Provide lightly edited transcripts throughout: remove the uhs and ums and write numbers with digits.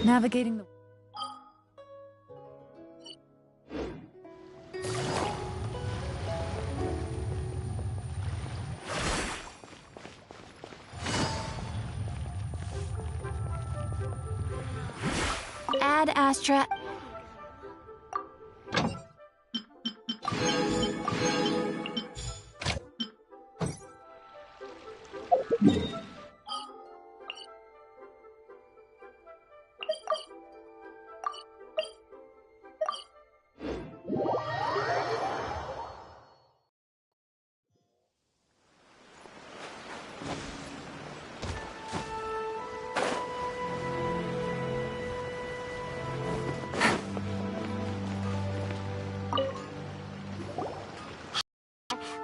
Navigating the... Ad Astra...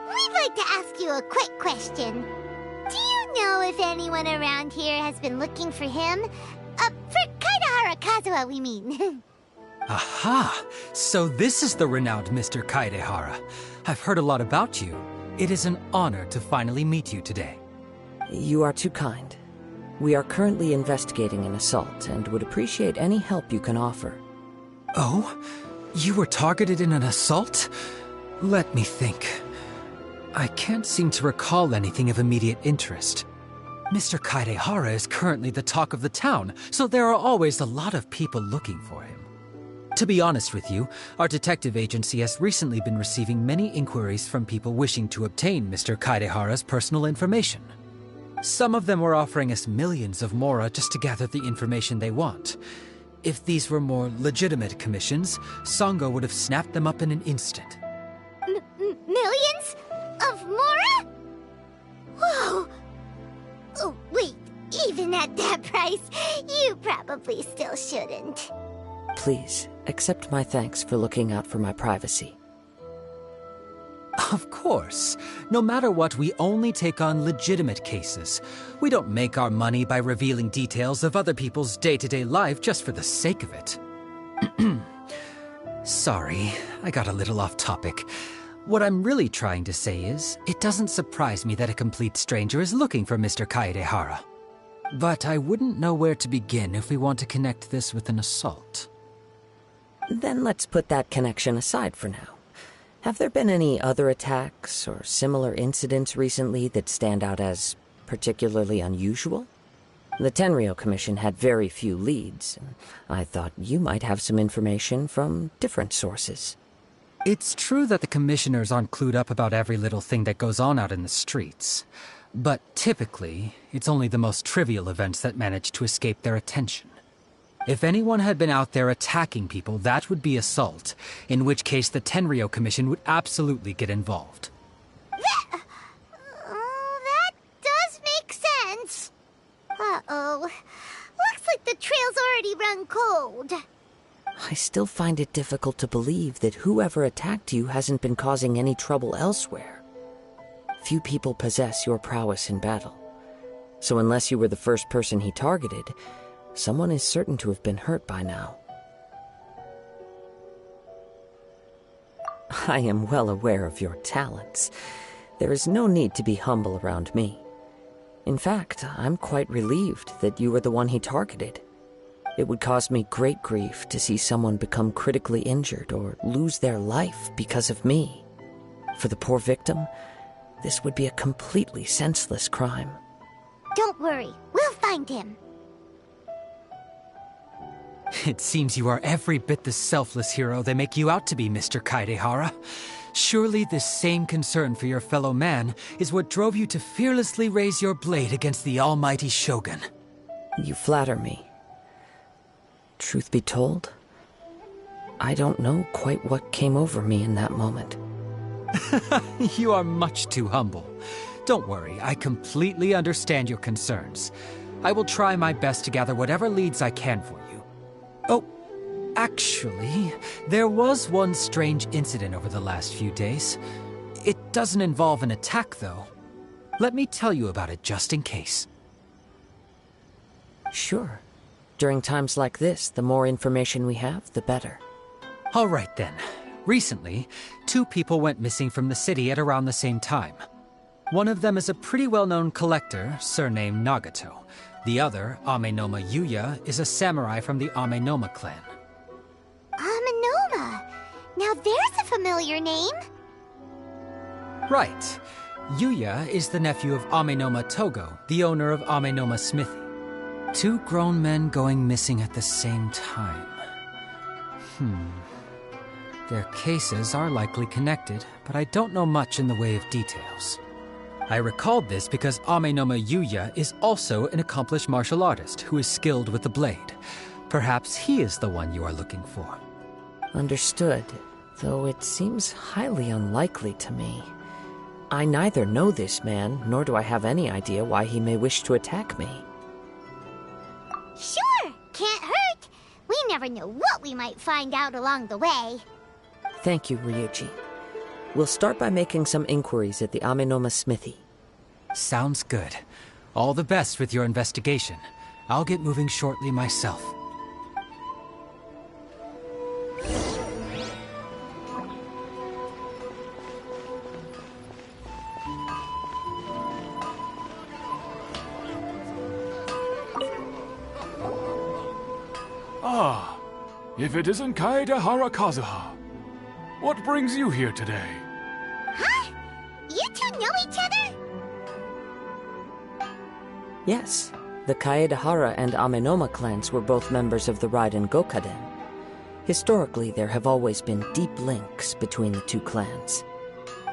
We'd like to ask you a quick question. Do you know if anyone around here has been looking for him? For Kaidahara Kazuha, we mean. Aha! So this is the renowned Mr. Kaidehara. I've heard a lot about you. It is an honor to finally meet you today. You are too kind. We are currently investigating an assault and would appreciate any help you can offer. Oh? You were targeted in an assault? Let me think. I can't seem to recall anything of immediate interest. Mr. Kaidehara is currently the talk of the town, so there are always a lot of people looking for him. To be honest with you, our detective agency has recently been receiving many inquiries from people wishing to obtain Mr. Kaidehara's personal information. Some of them were offering us millions of mora just to gather the information they want. If these were more legitimate commissions, Sango would have snapped them up in an instant. Millions? Of mora? Whoa! Oh, wait, even at that price, you probably still shouldn't. Please, accept my thanks for looking out for my privacy. Of course. No matter what, we only take on legitimate cases. We don't make our money by revealing details of other people's day-to-day life just for the sake of it. Sorry, I got a little off topic. What I'm really trying to say is, it doesn't surprise me that a complete stranger is looking for Mr. Kaidehara. But I wouldn't know where to begin if we want to connect this with an assault. Then let's put that connection aside for now. Have there been any other attacks or similar incidents recently that stand out as particularly unusual? The Tenryou Commission had very few leads. I thought you might have some information from different sources. It's true that the commissioners aren't clued up about every little thing that goes on out in the streets. But typically, it's only the most trivial events that manage to escape their attention. If anyone had been out there attacking people, that would be assault, in which case the Tenryou Commission would absolutely get involved. That does make sense. Uh-oh. Looks like the trail's already run cold. I still find it difficult to believe that whoever attacked you hasn't been causing any trouble elsewhere. Few people possess your prowess in battle. So unless you were the first person he targeted, someone is certain to have been hurt by now. I am well aware of your talents. There is no need to be humble around me. In fact, I'm quite relieved that you were the one he targeted. It would cause me great grief to see someone become critically injured or lose their life because of me. For the poor victim, this would be a completely senseless crime. Don't worry, we'll find him. It seems you are every bit the selfless hero they make you out to be, Mr. Kaidehara. Surely this same concern for your fellow man is what drove you to fearlessly raise your blade against the almighty Shogun. You flatter me. Truth be told, I don't know quite what came over me in that moment. You are much too humble. Don't worry, I completely understand your concerns. I will try my best to gather whatever leads I can for you. Oh, actually, there was one strange incident over the last few days. It doesn't involve an attack, though. Let me tell you about it just in case. Sure. During times like this, the more information we have, the better. All right, then. Recently, 2 people went missing from the city at around the same time. One of them is a pretty well-known collector, surnamed Nagato, The other, Amenoma Yuya, is a samurai from the Amenoma clan. Amenoma! Now there's a familiar name! Right. Yuya is the nephew of Amenoma Togo, the owner of Amenoma Smithy. Two grown men going missing at the same time. Their cases are likely connected, but I don't know much in the way of details. I recalled this because Amenoma Yuya is also an accomplished martial artist who is skilled with the blade. Perhaps he is the one you are looking for. Understood, though it seems highly unlikely to me. I neither know this man, nor do I have any idea why he may wish to attack me. Sure, can't hurt. We never know what we might find out along the way. Thank you, Ryuji. We'll start by making some inquiries at the Amenoma Smithy. Sounds good. All the best with your investigation. I'll get moving shortly myself. Ah, if it isn't Kaedehara Kazuha. What brings you here today? Huh? You two know each other? Yes, the Kaedehara and Amenoma clans were both members of the Raiden Gokaden. Historically, there have always been deep links between the two clans.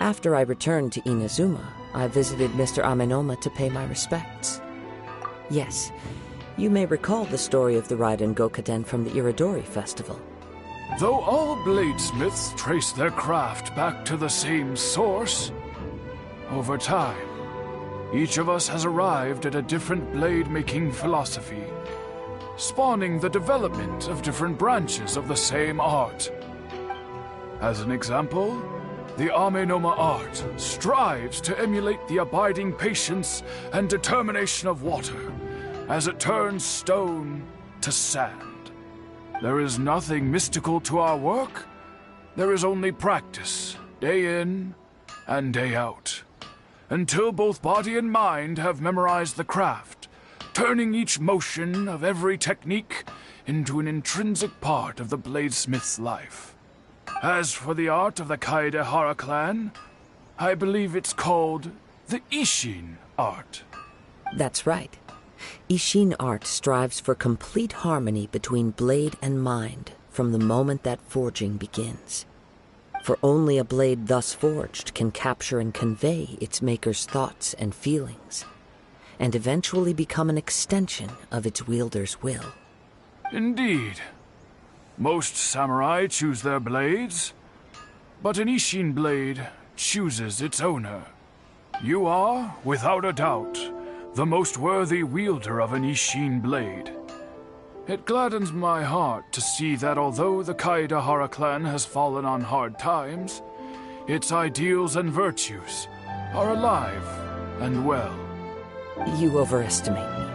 After I returned to Inazuma, I visited Mr. Amenoma to pay my respects. Yes, you may recall the story of the Raiden Gokaden from the Iridori Festival. Though all bladesmiths trace their craft back to the same source, over time, each of us has arrived at a different blade-making philosophy, spawning the development of different branches of the same art. As an example, the Amenoma art strives to emulate the abiding patience and determination of water as it turns stone to sand. There is nothing mystical to our work. There is only practice, day in and day out, until both body and mind have memorized the craft, turning each motion of every technique into an intrinsic part of the bladesmith's life. As for the art of the Kaedehara clan, I believe it's called the Ishin art. That's right. Ishin art strives for complete harmony between blade and mind from the moment that forging begins. For only a blade thus forged can capture and convey its maker's thoughts and feelings, and eventually become an extension of its wielder's will. Indeed. Most samurai choose their blades, but an Ishin blade chooses its owner. You are, without a doubt, the most worthy wielder of an Ishin blade. It gladdens my heart to see that although the Kaedehara clan has fallen on hard times, its ideals and virtues are alive and well. You overestimate me.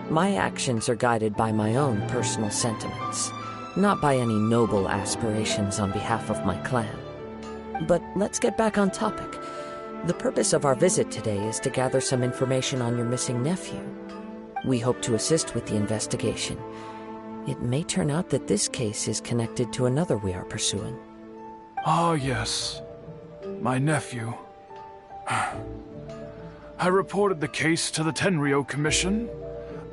My actions are guided by my own personal sentiments, not by any noble aspirations on behalf of my clan. But let's get back on topic. The purpose of our visit today is to gather some information on your missing nephew. We hope to assist with the investigation. It may turn out that this case is connected to another we are pursuing. Ah, yes. My nephew. I reported the case to the Tenryo Commission,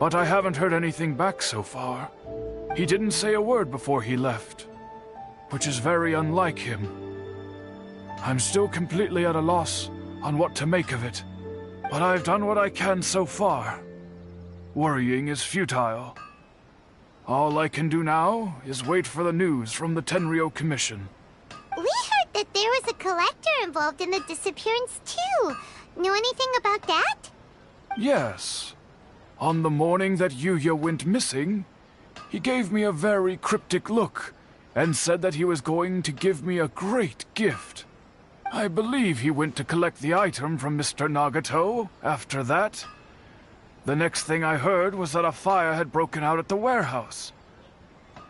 but I haven't heard anything back so far. He didn't say a word before he left, which is very unlike him. I'm still completely at a loss on what to make of it, but I've done what I can so far. Worrying is futile. All I can do now is wait for the news from the Tenryo Commission. We heard that there was a collector involved in the disappearance too. Know anything about that? Yes. On the morning that Yuya went missing, he gave me a very cryptic look and said that he was going to give me a great gift. I believe he went to collect the item from Mr. Nagato after that. The next thing I heard was that a fire had broken out at the warehouse,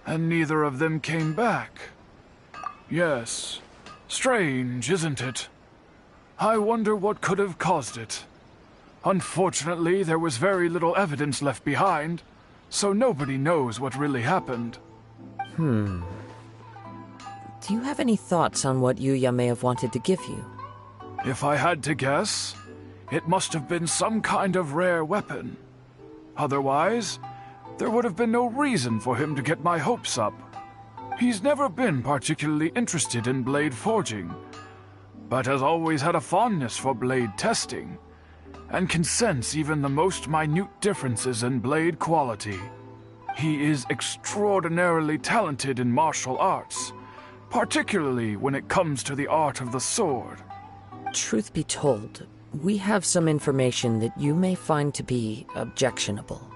and neither of them came back. Yes, strange, isn't it? I wonder what could have caused it. Unfortunately, there was very little evidence left behind, so nobody knows what really happened. Do you have any thoughts on what Yuya may have wanted to give you? If I had to guess, it must have been some kind of rare weapon. Otherwise, there would have been no reason for him to get my hopes up. He's never been particularly interested in blade forging, but has always had a fondness for blade testing, and can sense even the most minute differences in blade quality. He is extraordinarily talented in martial arts, particularly when it comes to the art of the sword. Truth be told, we have some information that you may find to be objectionable.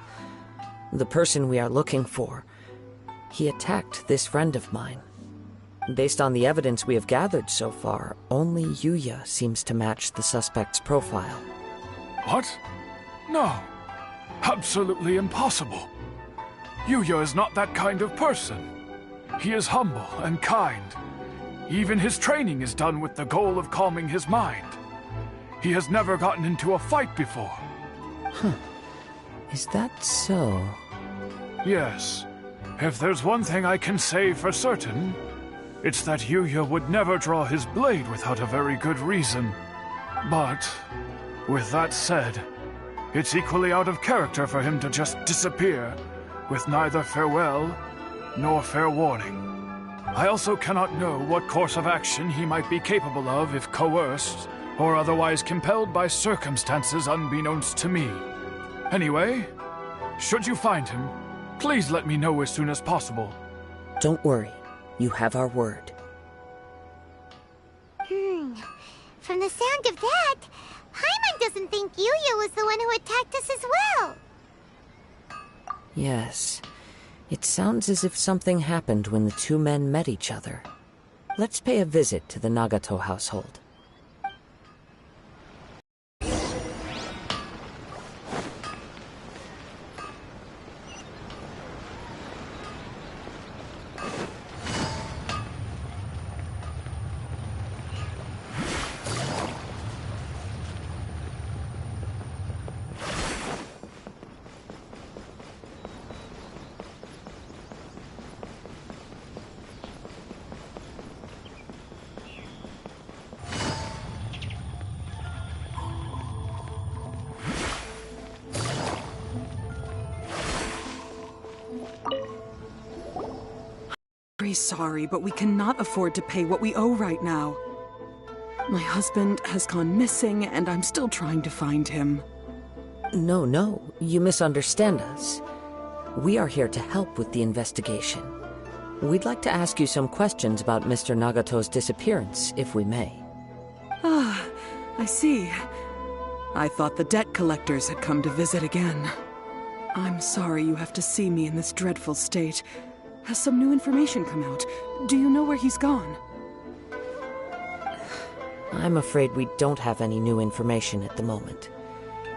The person we are looking for, he attacked this friend of mine. Based on the evidence we have gathered so far, only Yuya seems to match the suspect's profile. What? No. Absolutely impossible. Yuya is not that kind of person. He is humble and kind. Even his training is done with the goal of calming his mind. He has never gotten into a fight before. Is that so? Yes. If there's one thing I can say for certain, it's that Yuya would never draw his blade without a very good reason. But, with that said, it's equally out of character for him to just disappear, with neither farewell nor fair warning. I also cannot know what course of action he might be capable of if coerced, or otherwise compelled by circumstances unbeknownst to me. Anyway, should you find him, please let me know as soon as possible. Don't worry. You have our word. From the sound of that, Paimon doesn't think Yuya was the one who attacked us as well. Yes. It sounds as if something happened when the two men met each other. Let's pay a visit to the Nagato household. Very sorry, but we cannot afford to pay what we owe right now. My husband has gone missing, and I'm still trying to find him. No, you misunderstand us. We are here to help with the investigation. We'd like to ask you some questions about Mr. Nagato's disappearance, if we may. Ah, I see. I thought the debt collectors had come to visit again. I'm sorry you have to see me in this dreadful state. Has some new information come out? Do you know where he's gone? I'm afraid we don't have any new information at the moment.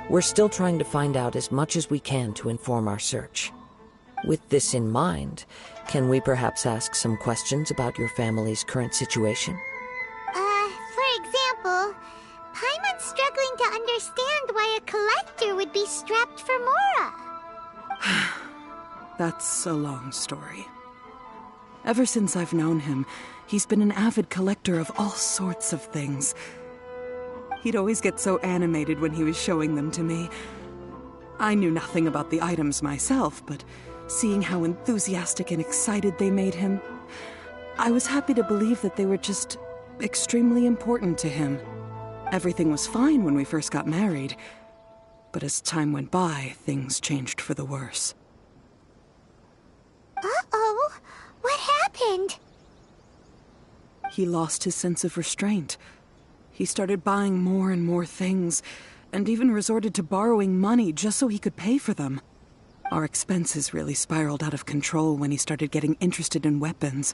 We're still trying to find out as much as we can to inform our search. With this in mind, can we perhaps ask some questions about your family's current situation? For example, Paimon's struggling to understand why a collector would be strapped for Mora. That's a long story. Ever since I've known him, he's been an avid collector of all sorts of things. He'd always get so animated when he was showing them to me. I knew nothing about the items myself, but seeing how enthusiastic and excited they made him, I was happy to believe that they were just extremely important to him. Everything was fine when we first got married, but as time went by, things changed for the worse. Uh-oh, what happened? He lost his sense of restraint. He started buying more and more things, and even resorted to borrowing money just so he could pay for them. Our expenses really spiraled out of control when he started getting interested in weapons.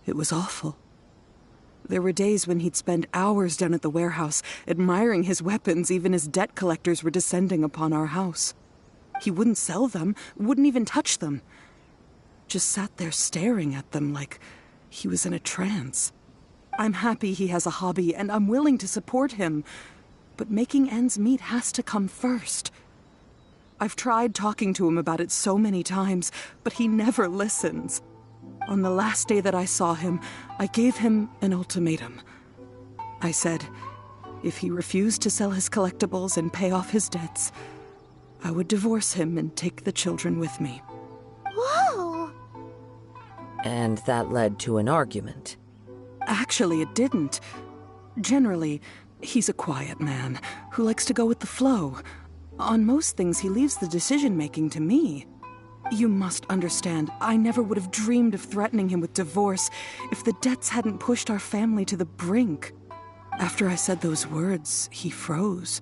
It was awful. There were days when he'd spend hours down at the warehouse, admiring his weapons even as debt collectors were descending upon our house. He wouldn't sell them, wouldn't even touch them. Just sat there staring at them like he was in a trance. I'm happy he has a hobby, and I'm willing to support him. but making ends meet has to come first. I've tried talking to him about it so many times, but he never listens. On the last day that I saw him, I gave him an ultimatum. I said, if he refused to sell his collectibles and pay off his debts, I would divorce him and take the children with me. Whoa! And that led to an argument. Actually, it didn't. Generally, he's a quiet man who likes to go with the flow. On most things, he leaves the decision-making to me. You must understand, I never would have dreamed of threatening him with divorce if the debts hadn't pushed our family to the brink. After I said those words, he froze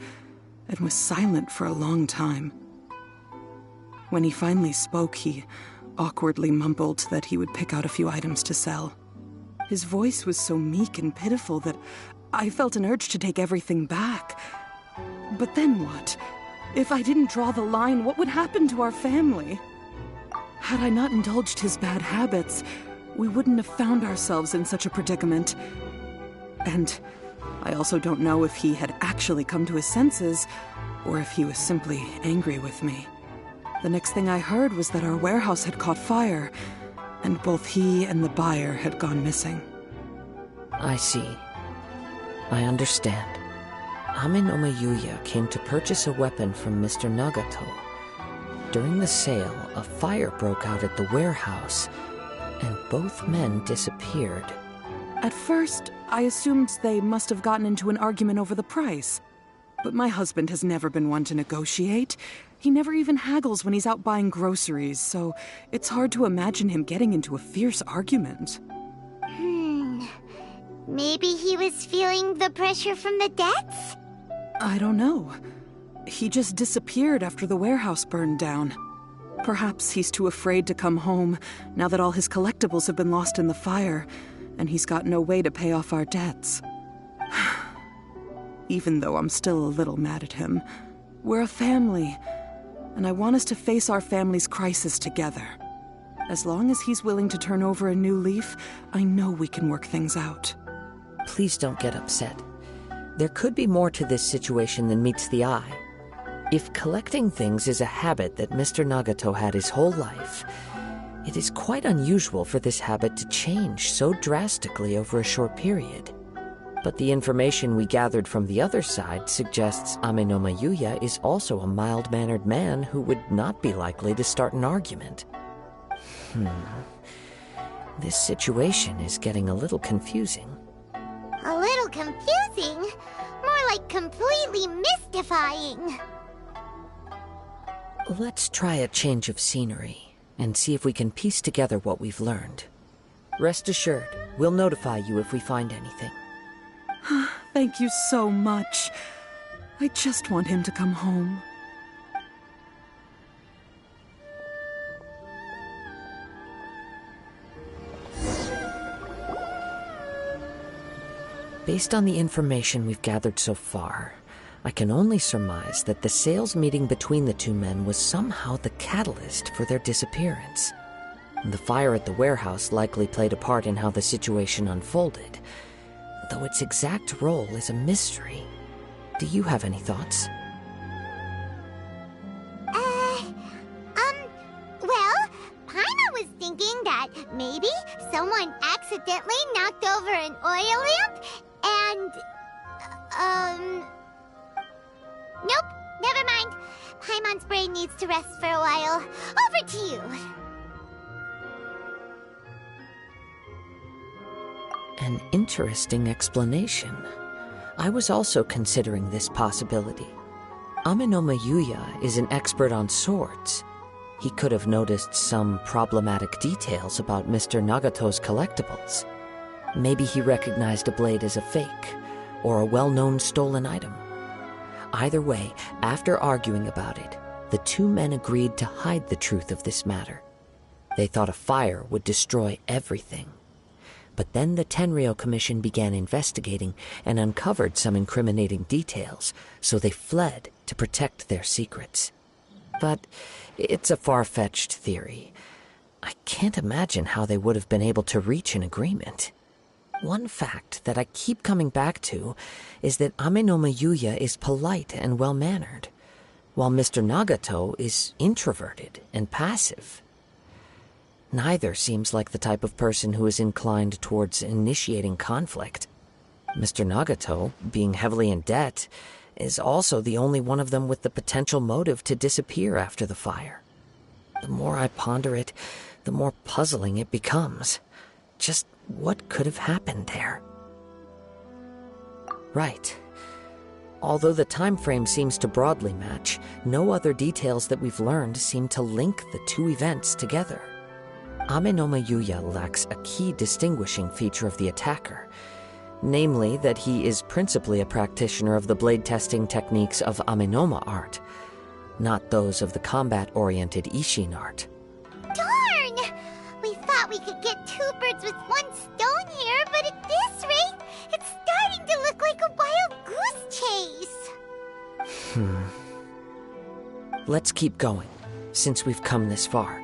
and was silent for a long time. When he finally spoke, he awkwardly mumbled that he would pick out a few items to sell. His voice was so meek and pitiful that I felt an urge to take everything back. But then what? If I didn't draw the line, what would happen to our family? Had I not indulged his bad habits, we wouldn't have found ourselves in such a predicament. And I also don't know if he had actually come to his senses, or if he was simply angry with me. The next thing I heard was that our warehouse had caught fire, and both he and the buyer had gone missing. I see. I understand. Ame no Mayuya came to purchase a weapon from Mr. Nagato. During the sale, a fire broke out at the warehouse, and both men disappeared. At first, I assumed they must have gotten into an argument over the price. But my husband has never been one to negotiate. He never even haggles when he's out buying groceries, so it's hard to imagine him getting into a fierce argument. Maybe he was feeling the pressure from the debts? I don't know. He just disappeared after the warehouse burned down. Perhaps he's too afraid to come home now that all his collectibles have been lost in the fire, and he's got no way to pay off our debts. Even though I'm still a little mad at him, we're a family, and I want us to face our family's crisis together. As long as he's willing to turn over a new leaf, I know we can work things out. Please don't get upset. There could be more to this situation than meets the eye. If collecting things is a habit that Mr. Nagato had his whole life, it is quite unusual for this habit to change so drastically over a short period. But the information we gathered from the other side suggests Ame no Mayuya is also a mild-mannered man who would not be likely to start an argument. This situation is getting a little confusing. A little confusing? More like completely mystifying. Let's try a change of scenery and see if we can piece together what we've learned. Rest assured, we'll notify you if we find anything. Thank you so much. I just want him to come home. Based on the information we've gathered so far, I can only surmise that the sales meeting between the two men was somehow the catalyst for their disappearance. The fire at the warehouse likely played a part in how the situation unfolded, though its exact role is a mystery. Do you have any thoughts? Well, Paima was thinking that maybe someone accidentally knocked over an oil lamp and, nope, never mind. Paimon's brain needs to rest for a while. Over to you. An interesting explanation. I was also considering this possibility. Ame no Mayuya is an expert on swords. He could have noticed some problematic details about Mr. Nagato's collectibles. Maybe he recognized a blade as a fake, or a well-known stolen item. Either way, after arguing about it, the two men agreed to hide the truth of this matter. They thought a fire would destroy everything. But then the Tenryou Commission began investigating and uncovered some incriminating details, so they fled to protect their secrets. But it's a far-fetched theory. I can't imagine how they would have been able to reach an agreement. One fact that I keep coming back to is that Amenoma Yuya is polite and well-mannered, while Mr. Nagato is introverted and passive. Neither seems like the type of person who is inclined towards initiating conflict. Mr. Nagato, being heavily in debt, is also the only one of them with the potential motive to disappear after the fire. The more I ponder it, the more puzzling it becomes. Just what could have happened there? Right. Although the time frame seems to broadly match, no other details that we've learned seem to link the two events together. Amenoma Yuya lacks a key distinguishing feature of the attacker, namely that he is principally a practitioner of the blade testing techniques of Amenoma art, not those of the combat-oriented Ishin art. Darn! We thought we could get two birds with one stone here, but at this rate, it's starting to look like a wild goose chase. Let's keep going, since we've come this far.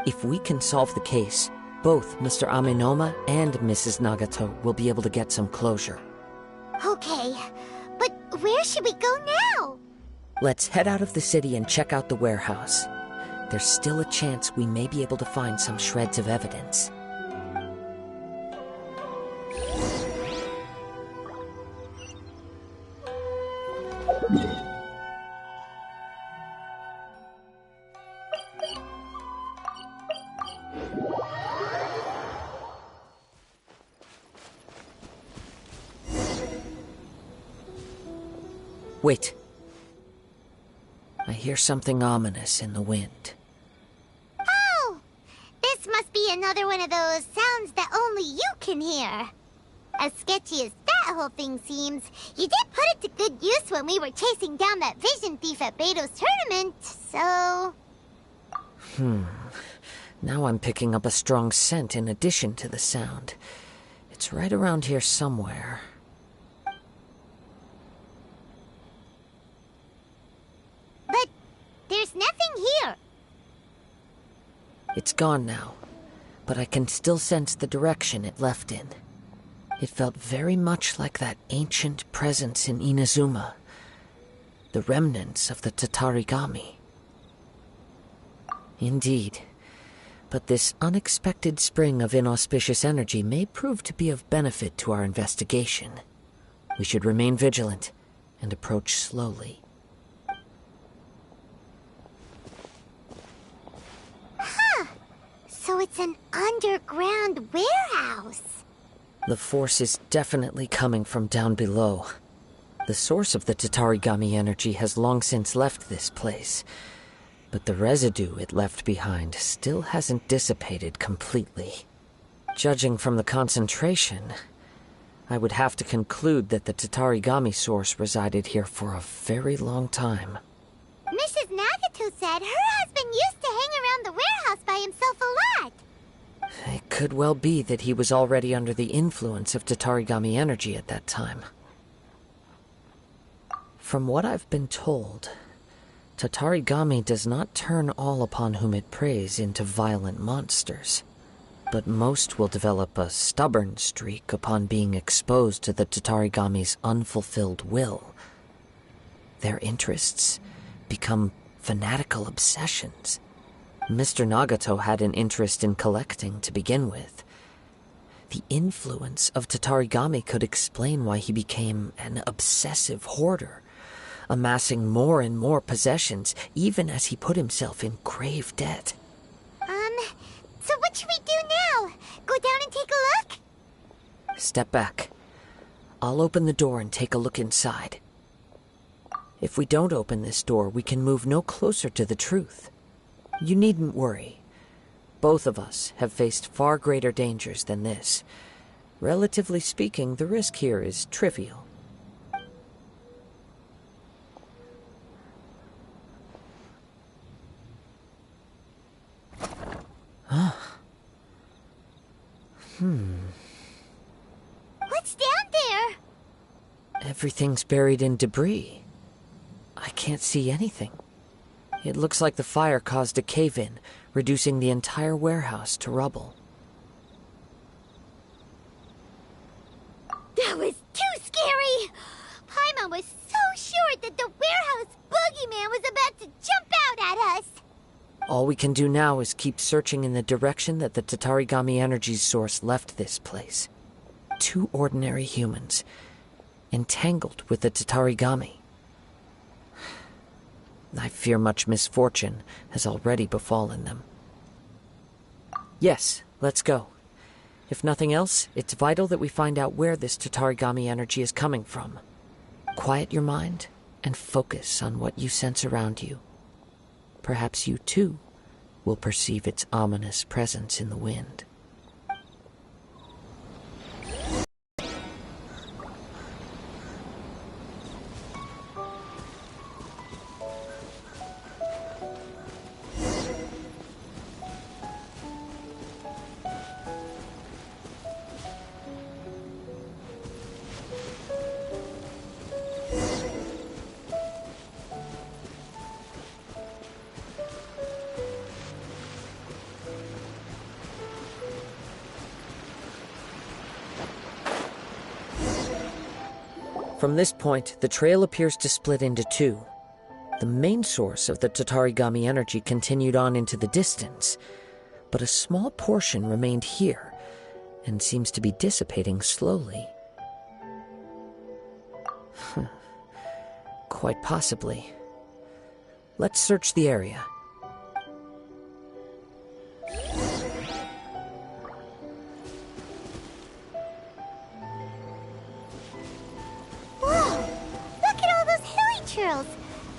If we can solve the case, both Mr. Amenoma and Mrs. Nagato will be able to get some closure. Okay, but where should we go now? Let's head out of the city and check out the warehouse. There's still a chance we may be able to find some shreds of evidence. Wait. I hear something ominous in the wind. Oh! This must be another one of those sounds that only you can hear. As sketchy as that whole thing seems, you did put it to good use when we were chasing down that vision thief at Beto's tournament, so... Now I'm picking up a strong scent in addition to the sound. It's right around here somewhere. But there's nothing here. It's gone now, but I can still sense the direction it left in. It felt very much like that ancient presence in Inazuma, the remnants of the Tatarigami. Indeed, but this unexpected spring of inauspicious energy may prove to be of benefit to our investigation. We should remain vigilant and approach slowly. So it's an underground warehouse. The force is definitely coming from down below. The source of the Tatarigami energy has long since left this place, but the residue it left behind still hasn't dissipated completely. Judging from the concentration, I would have to conclude that the Tatarigami source resided here for a very long time. Mrs. Nagato said her husband used to hang around the warehouse by himself a lot. It could well be that he was already under the influence of Tatarigami energy at that time. From what I've been told, Tatarigami does not turn all upon whom it preys into violent monsters, but most will develop a stubborn streak upon being exposed to the Tatarigami's unfulfilled will. Their interests become fanatical obsessions. Mr. Nagato had an interest in collecting to begin with. The influence of Tatarigami could explain why he became an obsessive hoarder, amassing more and more possessions, even as he put himself in grave debt. So what should we do now? Go down and take a look? Step back. I'll open the door and take a look inside. If we don't open this door, we can move no closer to the truth. You needn't worry. Both of us have faced far greater dangers than this. Relatively speaking, the risk here is trivial. What's down there? Everything's buried in debris. I can't see anything. It looks like the fire caused a cave-in, reducing the entire warehouse to rubble. All we can do now is keep searching in the direction that the Tatarigami energy source left this place. 2 ordinary humans, entangled with the Tatarigami. I fear much misfortune has already befallen them. Yes, let's go. If nothing else, it's vital that we find out where this Tatarigami energy is coming from. Quiet your mind and focus on what you sense around you. Perhaps you, too, will perceive its ominous presence in the wind. From this point, the trail appears to split into 2. The main source of the Tatarigami energy continued on into the distance, but a small portion remained here and seems to be dissipating slowly. Quite possibly. Let's search the area.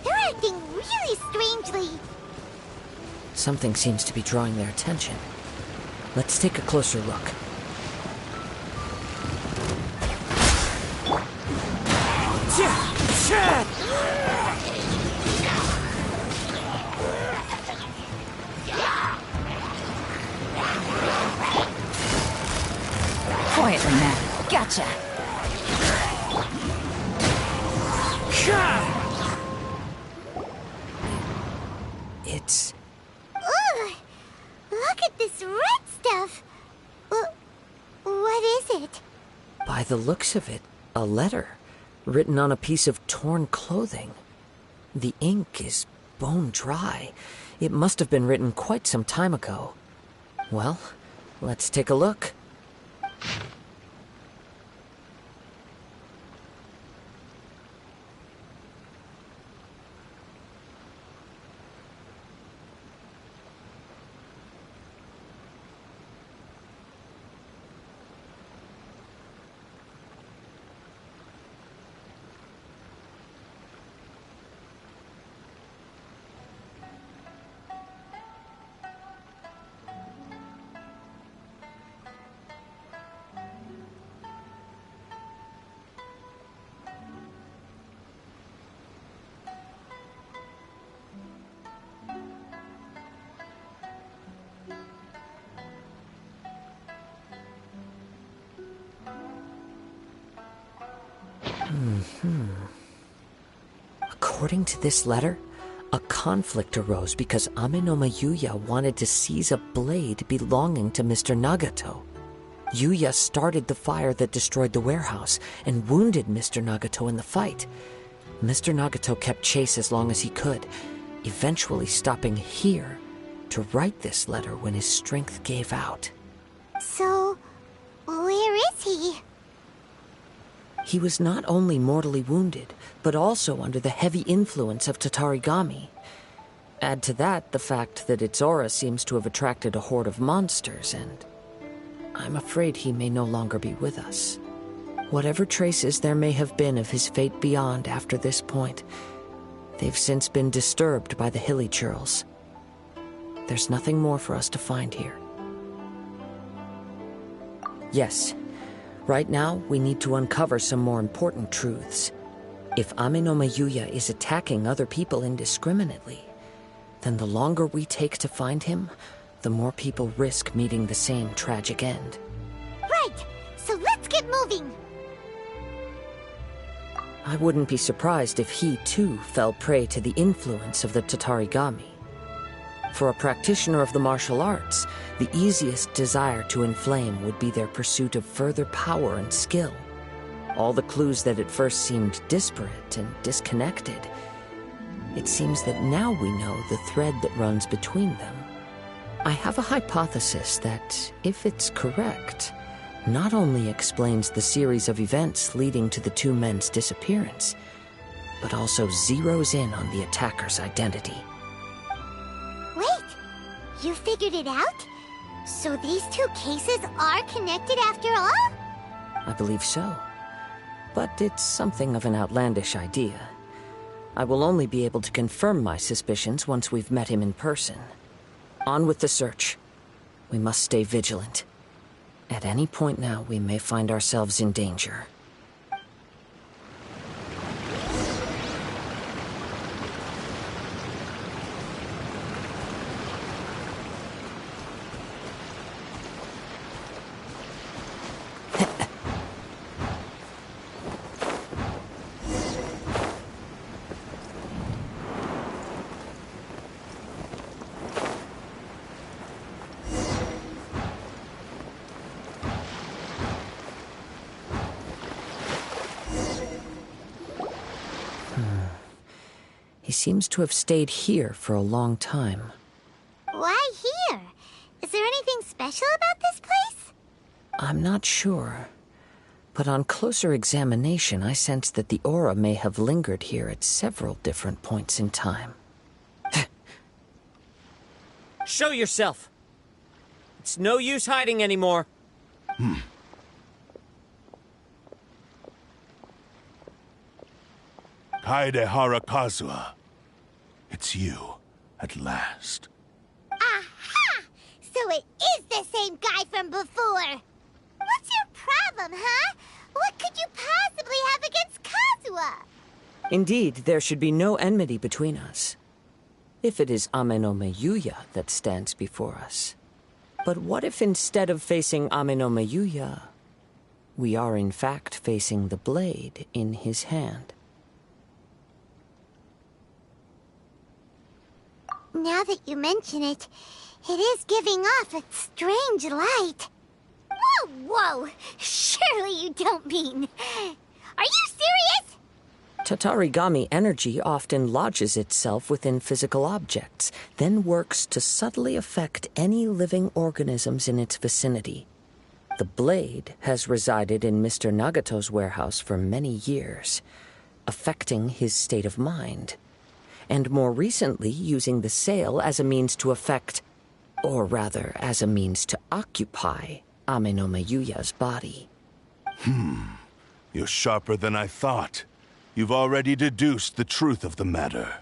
They're acting really strangely. Something seems to be drawing their attention. Let's take a closer look. Quietly, man. Gotcha. It's... Ugh! Look at this red stuff! What is it? By the looks of it, a letter written on a piece of torn clothing. The ink is bone dry. It must have been written quite some time ago. Well, let's take a look. According to this letter, a conflict arose because Amenoma Yuya wanted to seize a blade belonging to Mr. Nagato. Yuya started the fire that destroyed the warehouse and wounded Mr. Nagato in the fight. Mr. Nagato kept chase as long as he could, eventually stopping here to write this letter when his strength gave out. So, where is he? He was not only mortally wounded, but also under the heavy influence of Tatarigami. Add to that the fact that its aura seems to have attracted a horde of monsters, and I'm afraid he may no longer be with us. Whatever traces there may have been of his fate beyond after this point, they've since been disturbed by the hilly churls. There's nothing more for us to find here. Yes. Right now, we need to uncover some more important truths. If Amenoma Yuya is attacking other people indiscriminately, then the longer we take to find him, the more people risk meeting the same tragic end. Right! So let's get moving! I wouldn't be surprised if he, too, fell prey to the influence of the Tatarigami. For a practitioner of the martial arts, the easiest desire to inflame would be their pursuit of further power and skill. All the clues that at first seemed disparate and disconnected It seems that now we know the thread that runs between them. I have a hypothesis that, if it's correct, not only explains the series of events leading to the two men's disappearance, but also zeroes in on the attacker's identity. Wait, you figured it out? So these two cases are connected after all? I believe so. But it's something of an outlandish idea. I will only be able to confirm my suspicions once we've met him in person. On with the search. We must stay vigilant. At any point now, we may find ourselves in danger. He seems to have stayed here for a long time. Why here? Is there anything special about this place? I'm not sure. But on closer examination, I sense that the aura may have lingered here at several different points in time. Show yourself! It's no use hiding anymore. Kaedehara Kazuha. It's you, at last. Aha! So it is the same guy from before! What's your problem, huh? What could you possibly have against Kazuha? Indeed, there should be no enmity between us. If it is Ame no Meyuya that stands before us. But what if instead of facing Ame no Meyuya, we are in fact facing the blade in his hand? Now that you mention it, it is giving off a strange light. Whoa, whoa! Surely you don't mean... Are you serious? Tatarigami energy often lodges itself within physical objects, then works to subtly affect any living organisms in its vicinity. The blade has resided in Mr. Nagato's warehouse for many years, affecting his state of mind, and more recently using the sale as a means to affect, or rather as a means to occupy, Ame no Meyuya's body. You're sharper than I thought. You've already deduced the truth of the matter.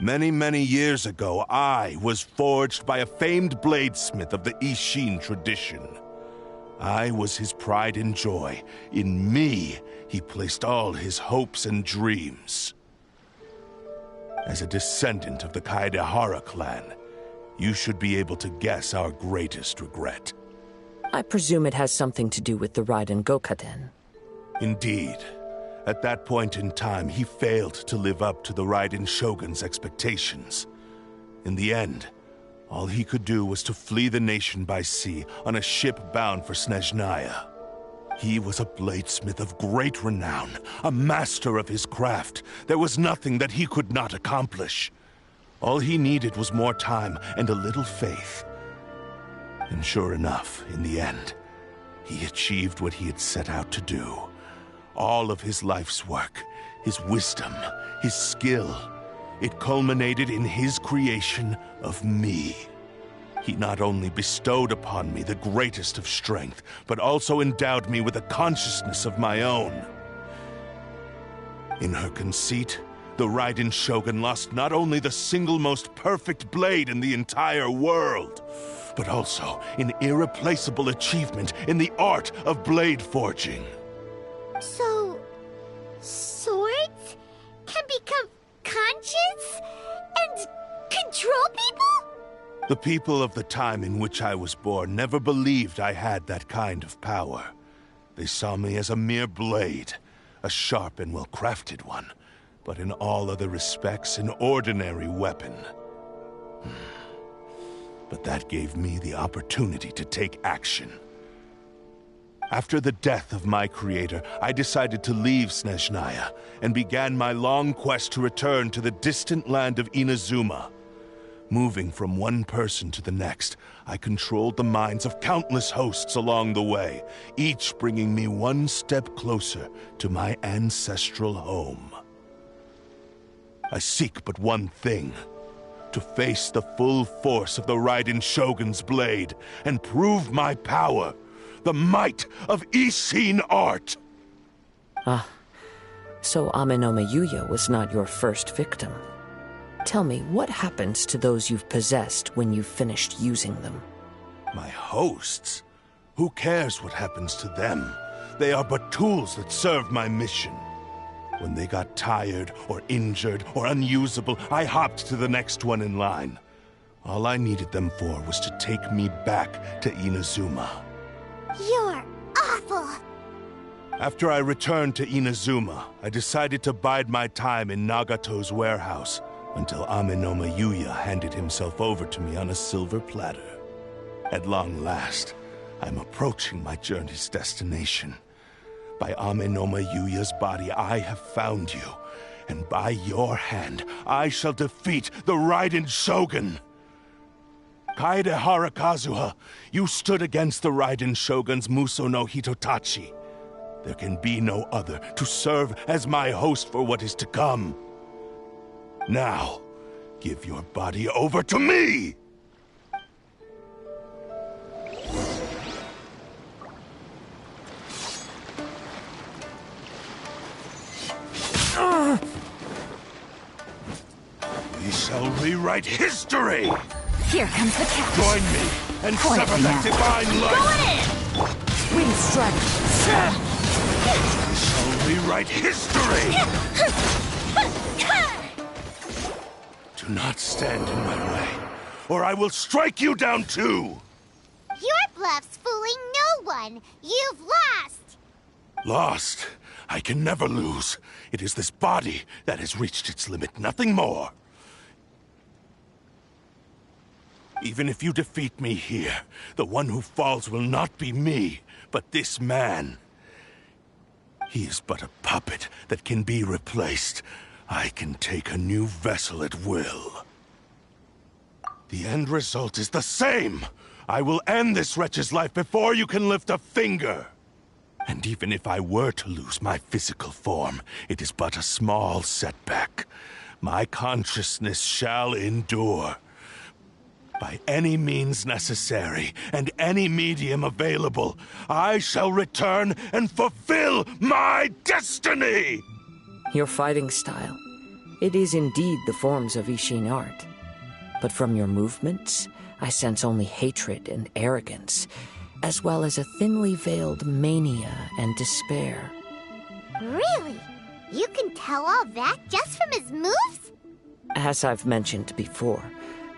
Many, many years ago, I was forged by a famed bladesmith of the Ishin tradition. I was his pride and joy. In me, he placed all his hopes and dreams. As a descendant of the Kaedehara clan, you should be able to guess our greatest regret. I presume it has something to do with the Raiden Gokaden. Indeed. At that point in time, he failed to live up to the Raiden Shogun's expectations. In the end, all he could do was to flee the nation by sea on a ship bound for Snezhnaya. He was a bladesmith of great renown, a master of his craft. There was nothing that he could not accomplish. All he needed was more time and a little faith. And sure enough, in the end, he achieved what he had set out to do. All of his life's work, his wisdom, his skill, it culminated in his creation of me. He not only bestowed upon me the greatest of strength, but also endowed me with a consciousness of my own. In her conceit, the Raiden Shogun lost not only the single most perfect blade in the entire world, but also an irreplaceable achievement in the art of blade forging. So... swords can become conscious and control people? The people of the time in which I was born never believed I had that kind of power. They saw me as a mere blade, a sharp and well-crafted one, but in all other respects an ordinary weapon. But that gave me the opportunity to take action. After the death of my creator, I decided to leave Snezhnaya and began my long quest to return to the distant land of Inazuma. Moving from one person to the next, I controlled the minds of countless hosts along the way, each bringing me one step closer to my ancestral home. I seek but one thing: to face the full force of the Raiden Shogun's blade and prove my power, the might of Ishin art! Ah, so Amenoma Yuya was not your first victim. Tell me, what happens to those you've possessed when you've finished using them? My hosts? Who cares what happens to them? They are but tools that serve my mission. When they got tired, or injured, or unusable, I hopped to the next one in line. All I needed them for was to take me back to Inazuma. You're awful! After I returned to Inazuma, I decided to bide my time in Nagato's warehouse until Amenoma Yuya handed himself over to me on a silver platter. At long last, I'm approaching my journey's destination. By Amenoma Yuya's body, I have found you, and by your hand, I shall defeat the Raiden Shogun! Kaedehara Kazuha, you stood against the Raiden Shogun's Muso no Hitotachi. There can be no other to serve as my host for what is to come. Now, give your body over to me! We shall rewrite history! Here comes the catch. Join me and Point sever me that out. divine light! Wing strike. We shall rewrite history! Do not stand in my way, or I will strike you down too! Your bluff's fooling no one! You've lost! Lost? I can never lose. It is this body that has reached its limit, nothing more. Even if you defeat me here, the one who falls will not be me, but this man. He is but a puppet that can be replaced. I can take a new vessel at will. The end result is the same! I will end this wretch's life before you can lift a finger! And even if I were to lose my physical form, it is but a small setback. My consciousness shall endure. By any means necessary, and any medium available, I shall return and fulfill my destiny! Your fighting style. It is indeed the forms of Ishin art. But from your movements, I sense only hatred and arrogance, as well as a thinly veiled mania and despair. Really? You can tell all that just from his moves? As I've mentioned before,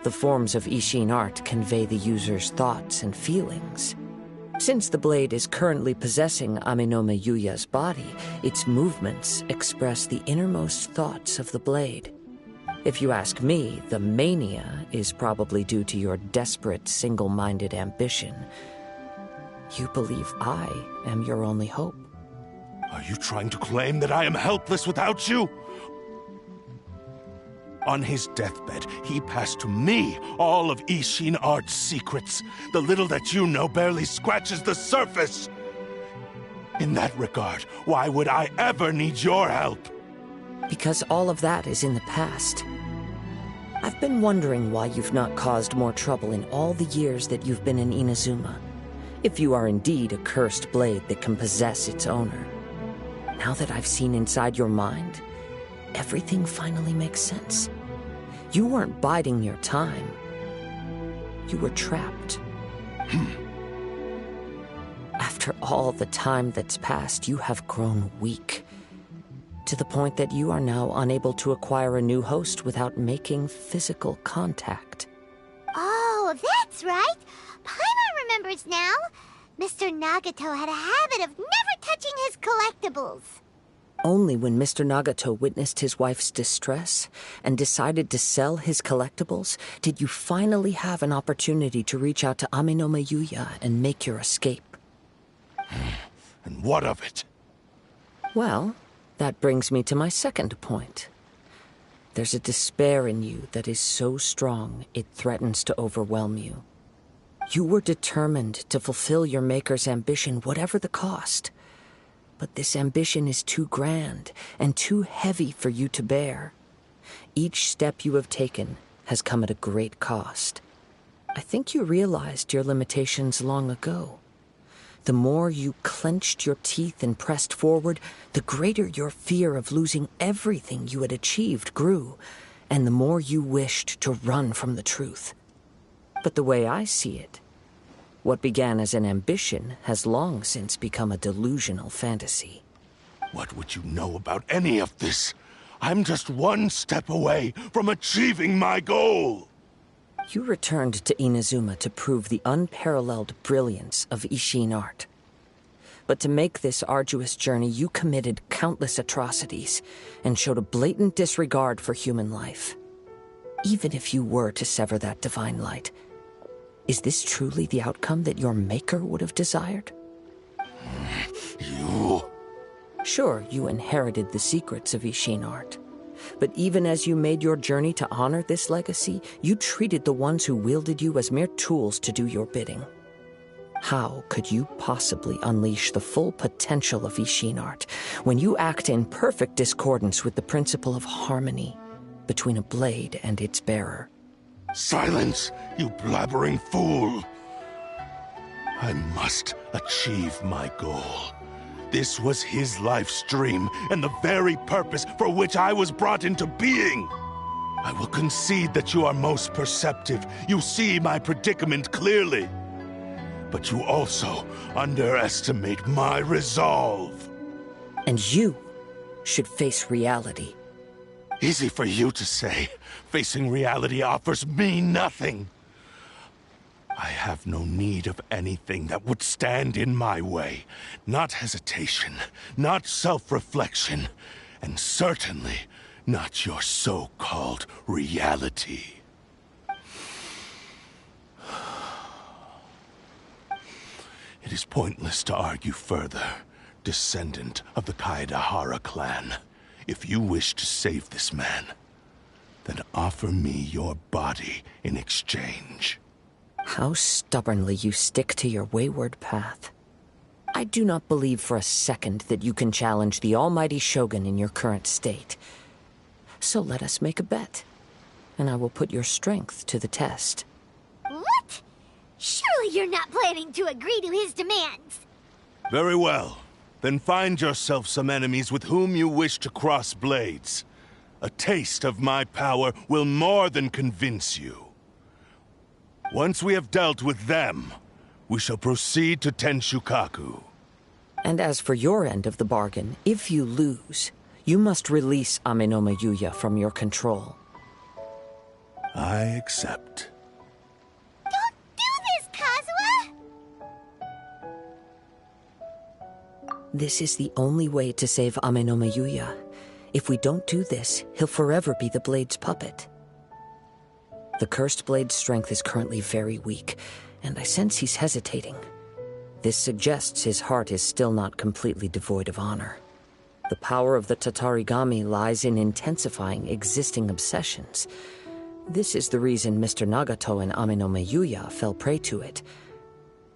the forms of Ishin art convey the user's thoughts and feelings. Since the blade is currently possessing Amenoma Yuya's body, its movements express the innermost thoughts of the blade. If you ask me, the mania is probably due to your desperate, single-minded ambition. You believe I am your only hope. Are you trying to claim that I am helpless without you? On his deathbed, he passed to me all of Ishin art's secrets. The little that you know barely scratches the surface. In that regard, why would I ever need your help? Because all of that is in the past. I've been wondering why you've not caused more trouble in all the years that you've been in Inazuma. If you are indeed a cursed blade that can possess its owner. Now that I've seen inside your mind, everything finally makes sense. You weren't biding your time. You were trapped. After all the time that's passed, you have grown weak. To the point that you are now unable to acquire a new host without making physical contact. Oh, that's right! Paimon remembers now! Mr. Nagato had a habit of never touching his collectibles. Only when Mr. Nagato witnessed his wife's distress and decided to sell his collectibles did you finally have an opportunity to reach out to Amenoma Yuya and make your escape. And what of it? Well, that brings me to my second point. There's a despair in you that is so strong it threatens to overwhelm you. You were determined to fulfill your Maker's ambition, whatever the cost. But this ambition is too grand and too heavy for you to bear. Each step you have taken has come at a great cost. I think you realized your limitations long ago. The more you clenched your teeth and pressed forward, the greater your fear of losing everything you had achieved grew, and the more you wished to run from the truth. But the way I see it, what began as an ambition has long since become a delusional fantasy. What would you know about any of this? I'm just one step away from achieving my goal! You returned to Inazuma to prove the unparalleled brilliance of Ishin art. But to make this arduous journey, you committed countless atrocities and showed a blatant disregard for human life. Even if you were to sever that divine light, is this truly the outcome that your Maker would have desired? You... Sure, you inherited the secrets of Ishin art. But even as you made your journey to honor this legacy, you treated the ones who wielded you as mere tools to do your bidding. How could you possibly unleash the full potential of Ishin art when you act in perfect discordance with the principle of harmony between a blade and its bearer? Silence, you blabbering fool! I must achieve my goal. This was his life's dream, and the very purpose for which I was brought into being. I will concede that you are most perceptive. You see my predicament clearly. But you also underestimate my resolve. And you should face reality. Easy for you to say. Facing reality offers me nothing. I have no need of anything that would stand in my way. Not hesitation, not self-reflection, and certainly not your so-called reality. It is pointless to argue further, descendant of the Kaedahara clan. If you wish to save this man, then offer me your body in exchange. How stubbornly you stick to your wayward path. I do not believe for a second that you can challenge the almighty Shogun in your current state. So let us make a bet, and I will put your strength to the test. What? Surely you're not planning to agree to his demands. Very well. Then find yourself some enemies with whom you wish to cross blades. A taste of my power will more than convince you. Once we have dealt with them, we shall proceed to Tenshukaku. And as for your end of the bargain, if you lose, you must release Amenoma Yuya from your control. I accept. Don't do this, Kazuha! This is the only way to save Amenoma Yuya. If we don't do this, he'll forever be the Blade's puppet. The Cursed Blade's strength is currently very weak, and I sense he's hesitating. This suggests his heart is still not completely devoid of honor. The power of the Tatarigami lies in intensifying existing obsessions. This is the reason Mr. Nagato and Amenoma Yuya fell prey to it.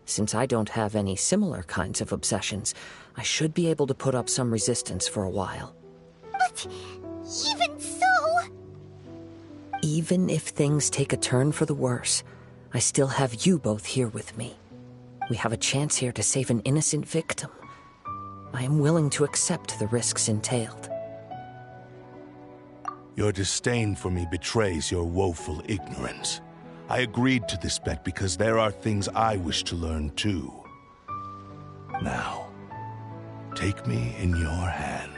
Since I don't have any similar kinds of obsessions, I should be able to put up some resistance for a while. But even so... Even if things take a turn for the worse, I still have you both here with me. We have a chance here to save an innocent victim. I am willing to accept the risks entailed. Your disdain for me betrays your woeful ignorance. I agreed to this bet because there are things I wish to learn too. Now, take me in your hand.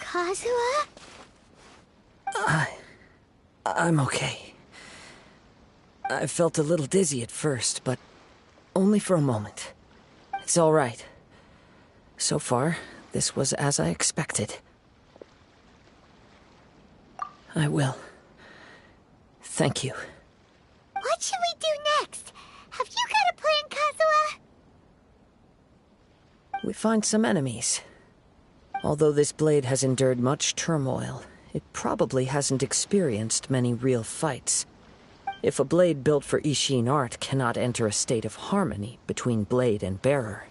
Kazuha? I'm okay. I felt a little dizzy at first, but only for a moment. It's all right. So far, this was as I expected. I will. Thank you. What should we do next? Have you got a plan, Kazuha? We find some enemies. Although this blade has endured much turmoil, it probably hasn't experienced many real fights. If a blade built for Ishin art cannot enter a state of harmony between blade and bearer,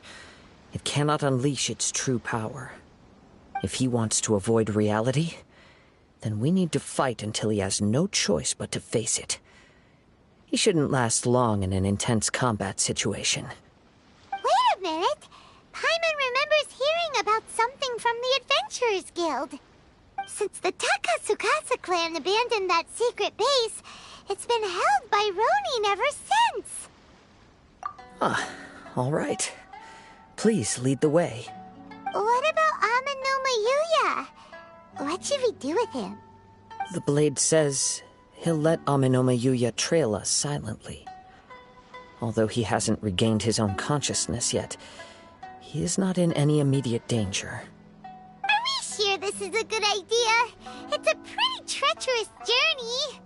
it cannot unleash its true power. If he wants to avoid reality, then we need to fight until he has no choice but to face it. He shouldn't last long in an intense combat situation. Wait a minute! Paimon remembers hearing about something from the Adventurers Guild. Since the Takasukasa clan abandoned that secret base, it's been held by Ronin ever since. All right. Please lead the way. What about Aminoma Yuya? What should we do with him? The blade says he'll let Aminoma Yuya trail us silently. Although he hasn't regained his own consciousness yet, he is not in any immediate danger. Are we sure this is a good idea? It's a pretty treacherous journey.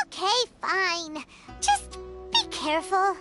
Okay, fine. Just be careful.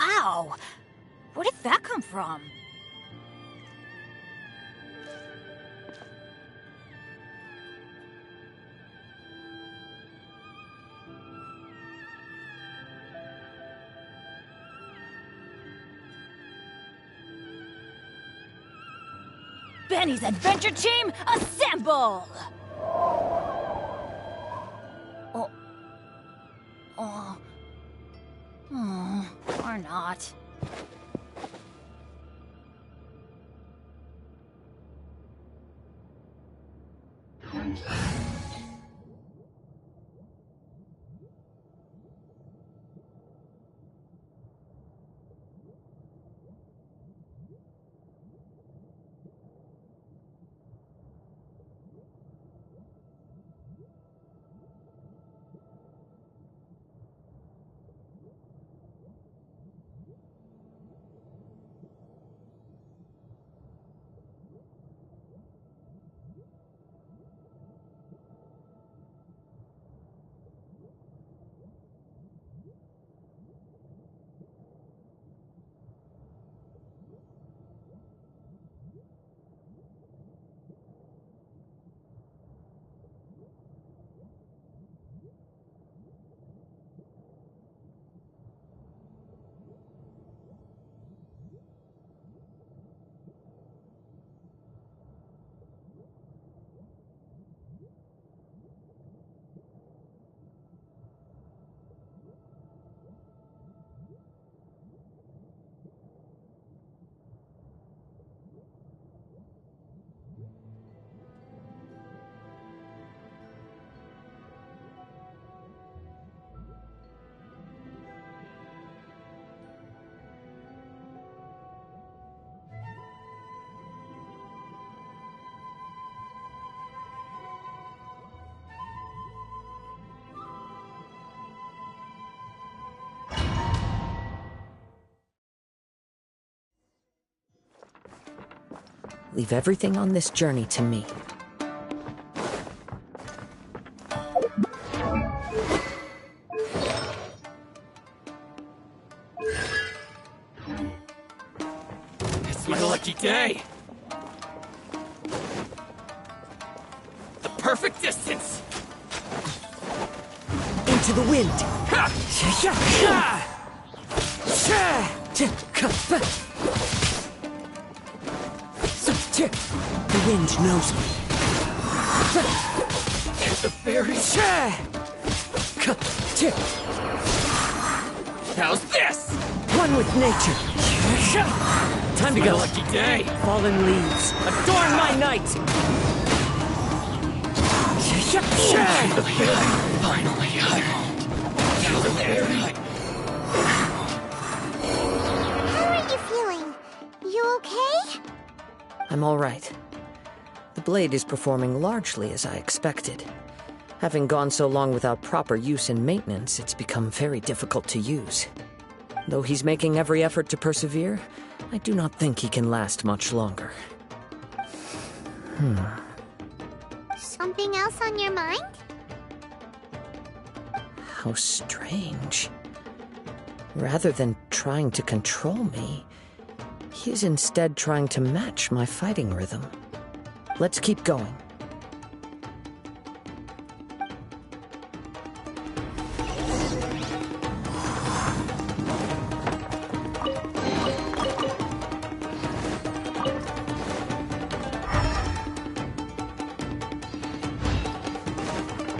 Ow! Where did that come from? Benny's adventure team, assemble! Or not. Leave everything on this journey to me. It's my lucky day! The perfect distance! Into the wind! The wind knows me. The fairies! How's this? One with nature. Time to My go. lucky day! Fallen leaves, adorn my night. Finally, I'm home. To the fairy. How are you feeling? You okay? I'm all right. The blade is performing largely as I expected. Having gone so long without proper use and maintenance, it's become very difficult to use. Though he's making every effort to persevere, I do not think he can last much longer. Something else on your mind? How strange. Rather than trying to control me, he is instead trying to match my fighting rhythm. Let's keep going.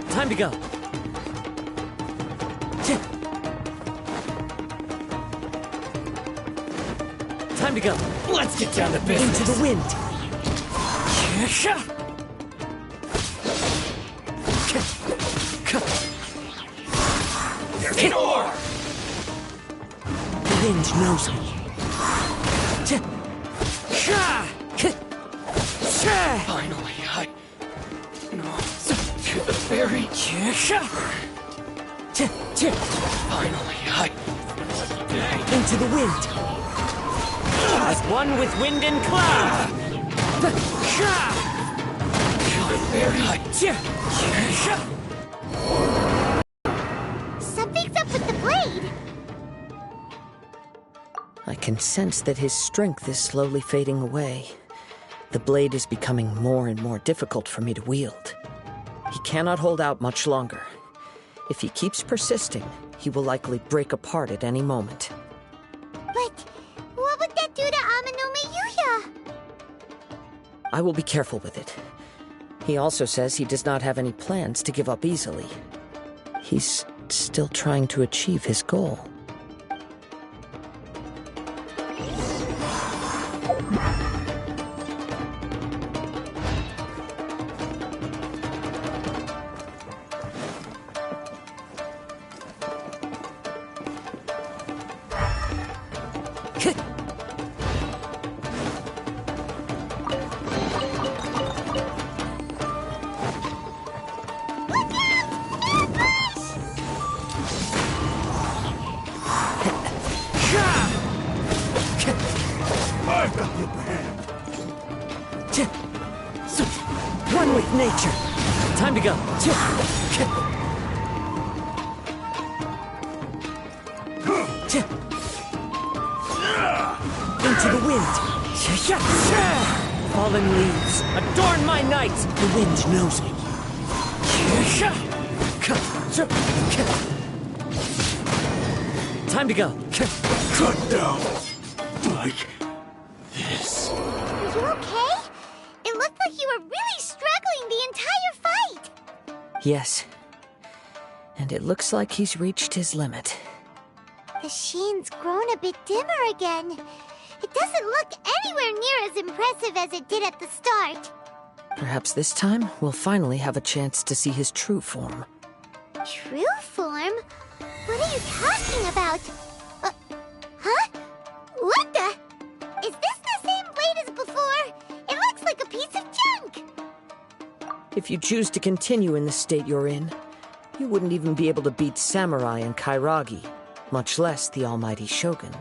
Time to go. Time to go. Let's get down to business! Into the wind. There's more! The wind knows me. Finally, No. To the fairy. Finally, lucky day. Into the wind. As one with wind and cloud. To the fairy. Something's up with the blade. I can sense that his strength is slowly fading away. The blade is becoming more and more difficult for me to wield. He cannot hold out much longer. If he keeps persisting, he will likely break apart at any moment. But what would that do to Amanome Yuya? I will be careful with it. He also says he does not have any plans to give up easily. He's still trying to achieve his goal. One with nature. Time to go. Into the wind. Fallen leaves, adorn my night. The wind knows me. Time to go. Cut down. Like this. Are you okay? It looked like you were really struggling the entire fight. Yes. And it looks like he's reached his limit. The sheen's grown a bit dimmer again. It doesn't look anywhere near as impressive as it did at the start. Perhaps this time we'll finally have a chance to see his true form. True form? What are you talking about? Huh? What the? Is this the same blade as before? It looks like a piece of junk! If you choose to continue in the state you're in, you wouldn't even be able to beat Samurai and Kairagi, much less the almighty Shogun.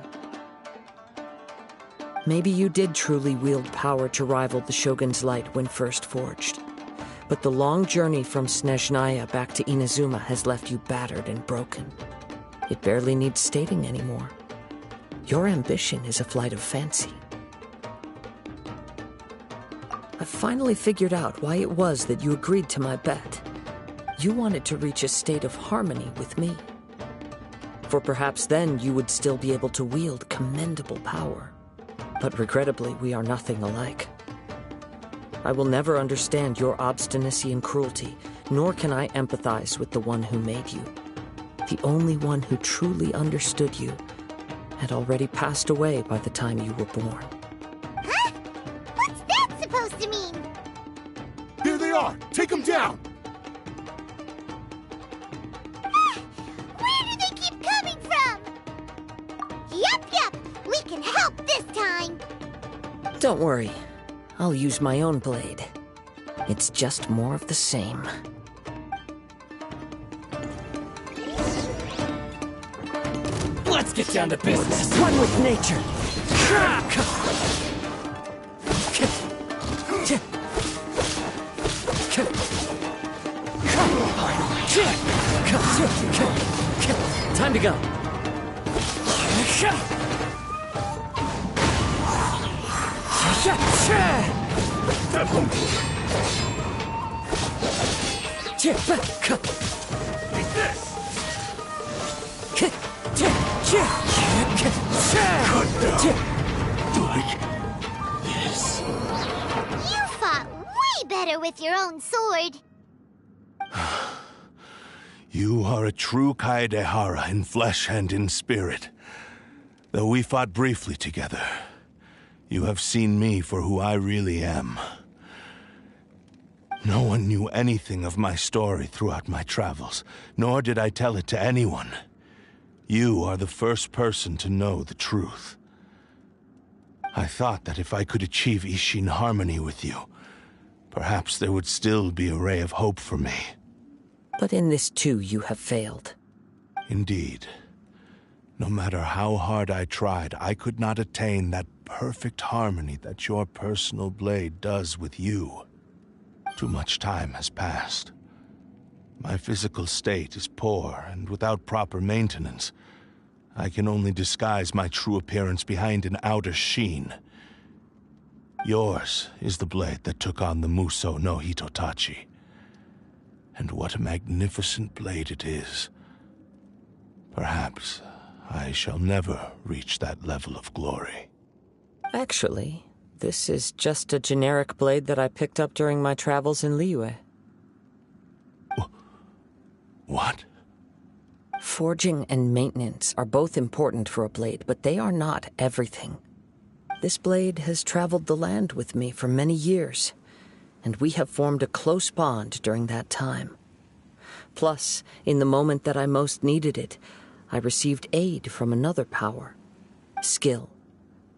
Maybe you did truly wield power to rival the Shogun's light when first forged. But the long journey from Snezhnaya back to Inazuma has left you battered and broken. It barely needs stating anymore. Your ambition is a flight of fancy. I've finally figured out why it was that you agreed to my bet. You wanted to reach a state of harmony with me. For perhaps then you would still be able to wield commendable power. But regrettably, we are nothing alike. I will never understand your obstinacy and cruelty, nor can I empathize with the one who made you. The only one who truly understood you had already passed away by the time you were born. Huh? What's that supposed to mean? Here they are! Take them down! Where do they keep coming from? Yup, we can help this time. Don't worry. I'll use my own blade. It's just more of the same. Let's get down to business. One with nature. Time to go. You fought way better with your own sword. You are a true Kaedehara in flesh and in spirit. Though we fought briefly together, you have seen me for who I really am. No one knew anything of my story throughout my travels, nor did I tell it to anyone. You are the first person to know the truth. I thought that if I could achieve Ishin harmony with you, perhaps there would still be a ray of hope for me. But in this too, you have failed. Indeed. No matter how hard I tried, I could not attain that perfect harmony that your personal blade does with you. Too much time has passed. My physical state is poor, and without proper maintenance, I can only disguise my true appearance behind an outer sheen. Yours is the blade that took on the Muso no Hitotachi. And what a magnificent blade it is. Perhaps I shall never reach that level of glory. Actually, this is just a generic blade that I picked up during my travels in Liyue. What? Forging and maintenance are both important for a blade, but they are not everything. This blade has traveled the land with me for many years, and we have formed a close bond during that time. Plus, in the moment that I most needed it, I received aid from another power. Skill,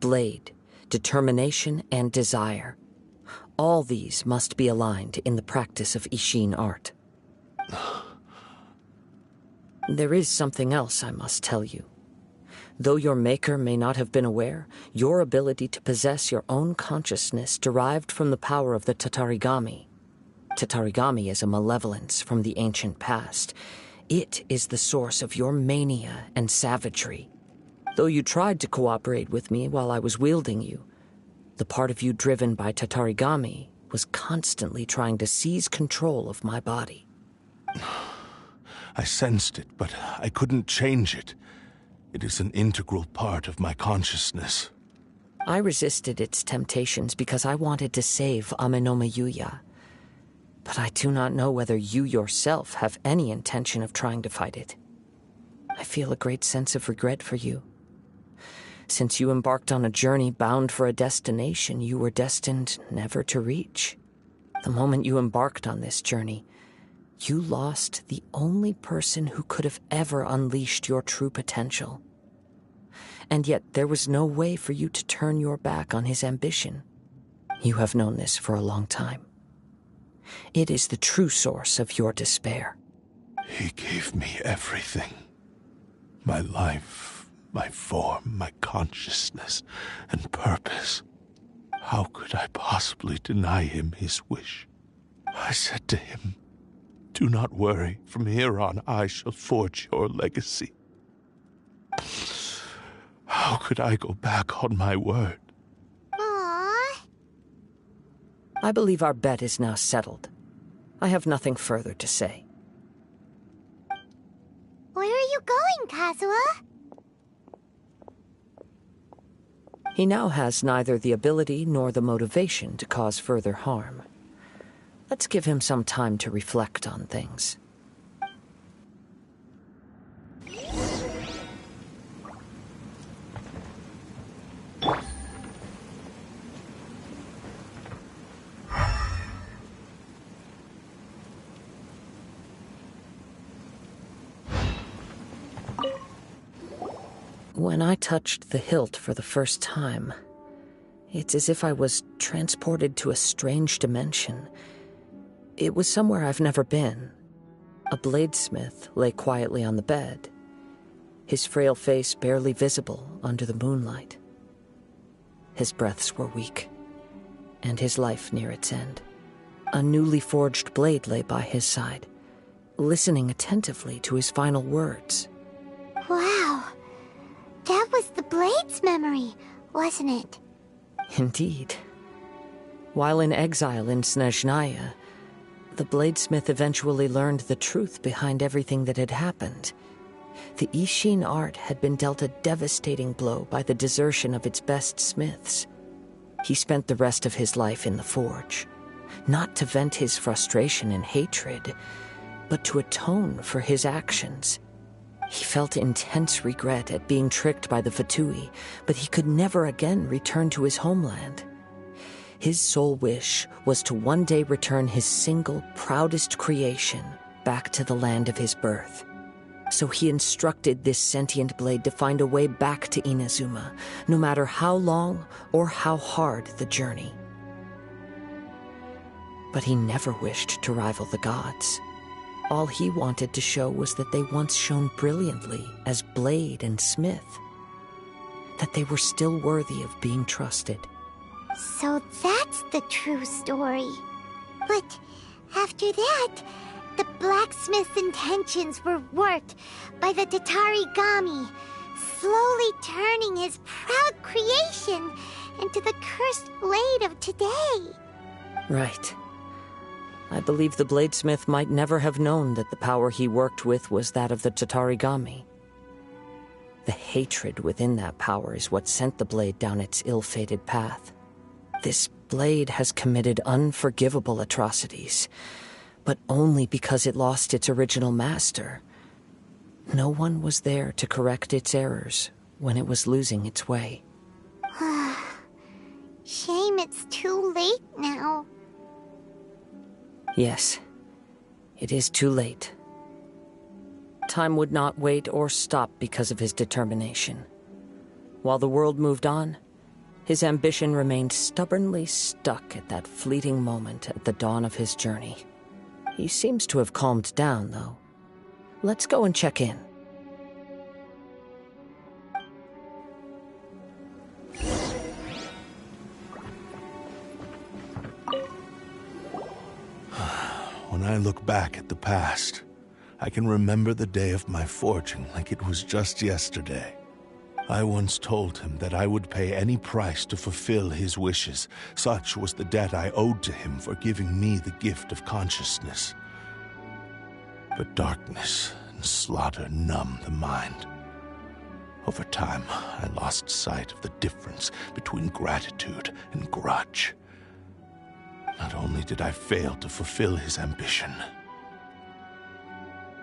blade, determination, and desire. All these must be aligned in the practice of Ishin art. There is something else I must tell you. Though your maker may not have been aware, your ability to possess your own consciousness derived from the power of the Tatarigami. Tatarigami is a malevolence from the ancient past. It is the source of your mania and savagery. Though you tried to cooperate with me while I was wielding you, the part of you driven by Tatarigami was constantly trying to seize control of my body. I sensed it, but I couldn't change it. It is an integral part of my consciousness. I resisted its temptations because I wanted to save Amenoma Yuya. But I do not know whether you yourself have any intention of trying to fight it. I feel a great sense of regret for you. Since you embarked on a journey bound for a destination you were destined never to reach. The moment you embarked on this journey, you lost the only person who could have ever unleashed your true potential. And yet there was no way for you to turn your back on his ambition. You have known this for a long time. It is the true source of your despair. He gave me everything. My life, my form, my consciousness, and purpose. How could I possibly deny him his wish? I said to him, "Do not worry. From here on, I shall forge your legacy." How could I go back on my word? Aww. I believe our bet is now settled. I have nothing further to say. Where are you going, Kazuha? He now has neither the ability nor the motivation to cause further harm. Let's give him some time to reflect on things. When I touched the hilt for the first time, it's as if I was transported to a strange dimension. It was somewhere I've never been. A bladesmith lay quietly on the bed, his frail face barely visible under the moonlight. His breaths were weak, and his life near its end. A newly forged blade lay by his side, listening attentively to his final words. Wow. That was the Blade's memory, wasn't it? Indeed. While in exile in Snezhnaya, the bladesmith eventually learned the truth behind everything that had happened. The Ishin art had been dealt a devastating blow by the desertion of its best smiths. He spent the rest of his life in the forge, not to vent his frustration and hatred, but to atone for his actions. He felt intense regret at being tricked by the Fatui, but he could never again return to his homeland. His sole wish was to one day return his single, proudest creation back to the land of his birth. So he instructed this sentient blade to find a way back to Inazuma, no matter how long or how hard the journey. But he never wished to rival the gods. All he wanted to show was that they once shone brilliantly as blade and smith, that they were still worthy of being trusted. So that's the true story. But after that, the blacksmith's intentions were worked by the Tatarigami, slowly turning his proud creation into the cursed blade of today. Right. I believe the bladesmith might never have known that the power he worked with was that of the Tatarigami. The hatred within that power is what sent the blade down its ill-fated path. This blade has committed unforgivable atrocities, but only because it lost its original master. No one was there to correct its errors when it was losing its way. Shame it's too late now. Yes, it is too late. Time would not wait or stop because of his determination. While the world moved on, his ambition remained stubbornly stuck at that fleeting moment at the dawn of his journey. He seems to have calmed down, though. Let's go and check in. When I look back at the past, I can remember the day of my forging like it was just yesterday. I once told him that I would pay any price to fulfill his wishes. Such was the debt I owed to him for giving me the gift of consciousness. But darkness and slaughter numb the mind. Over time, I lost sight of the difference between gratitude and grudge. Not only did I fail to fulfill his ambition,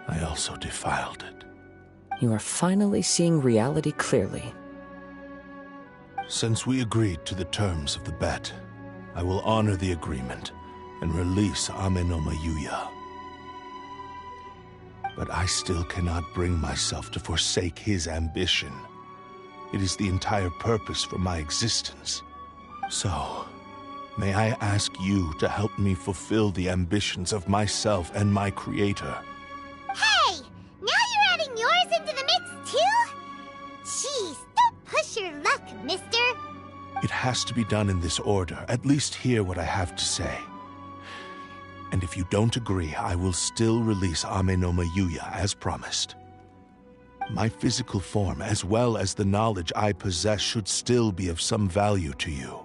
I also defiled it. You are finally seeing reality clearly. Since we agreed to the terms of the bet, I will honor the agreement and release Ame no Mayuya. But I still cannot bring myself to forsake his ambition. It is the entire purpose for my existence. So, may I ask you to help me fulfill the ambitions of myself and my creator? Hey! Now you're adding yours into the mix, too? Jeez, don't push your luck, mister. It has to be done in this order. At least hear what I have to say. And if you don't agree, I will still release Ame no Mayuya as promised. My physical form, as well as the knowledge I possess, should still be of some value to you.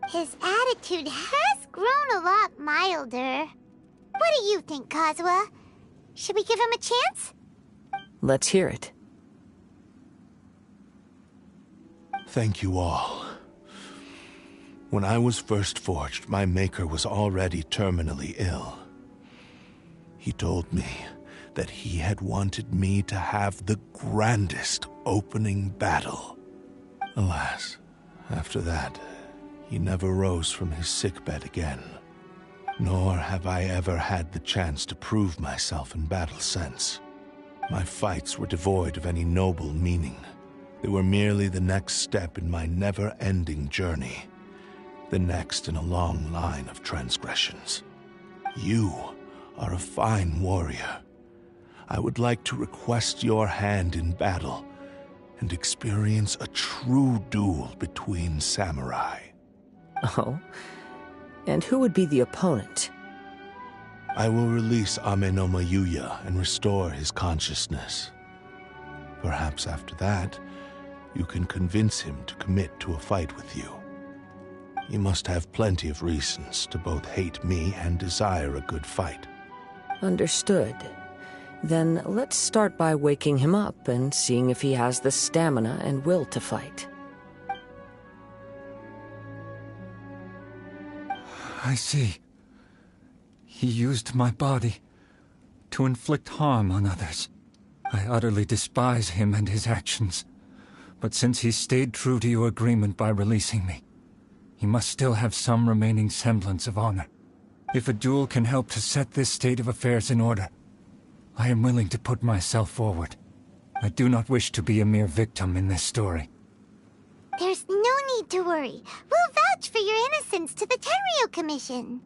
His attitude has grown a lot milder. What do you think, Kazuha? Should we give him a chance? Let's hear it. Thank you all. When I was first forged, my maker was already terminally ill. He told me that he had wanted me to have the grandest opening battle. Alas, after that, he never rose from his sickbed again. Nor have I ever had the chance to prove myself in battle since. My fights were devoid of any noble meaning. They were merely the next step in my never-ending journey. The next in a long line of transgressions. You are a fine warrior. I would like to request your hand in battle and experience a true duel between samurai. Oh? And who would be the opponent? I will release Ame no Mayuya and restore his consciousness. Perhaps after that, you can convince him to commit to a fight with you. He must have plenty of reasons to both hate me and desire a good fight. Understood. Then let's start by waking him up and seeing if he has the stamina and will to fight. I see. He used my body to inflict harm on others. I utterly despise him and his actions. But since he stayed true to your agreement by releasing me, he must still have some remaining semblance of honor. If a duel can help to set this state of affairs in order, I am willing to put myself forward. I do not wish to be a mere victim in this story. There's no need to worry. We'll vouch for your innocence to the Tenryu Commission.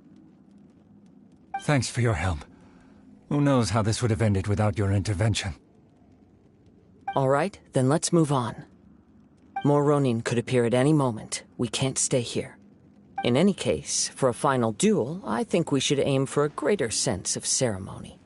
Thanks for your help. Who knows how this would have ended without your intervention. All right, then let's move on. More Ronin could appear at any moment. We can't stay here. In any case, for a final duel, I think we should aim for a greater sense of ceremony.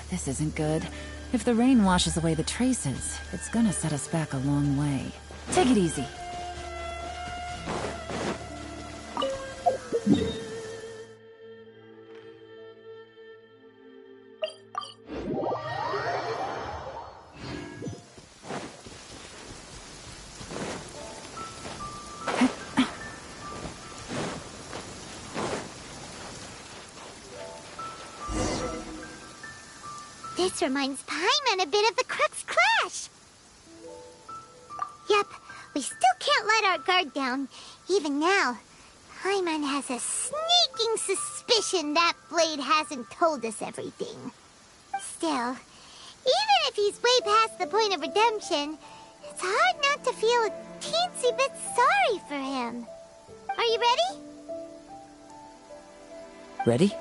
This isn't good. If the rain washes away the traces, it's gonna set us back a long way. Take it easy. This reminds Paimon a bit of the Crux Clash. Yep, we still can't let our guard down. Even now, Paimon has a sneaking suspicion that Blade hasn't told us everything. Still, even if he's way past the point of redemption, it's hard not to feel a teensy bit sorry for him. Are you ready? Ready?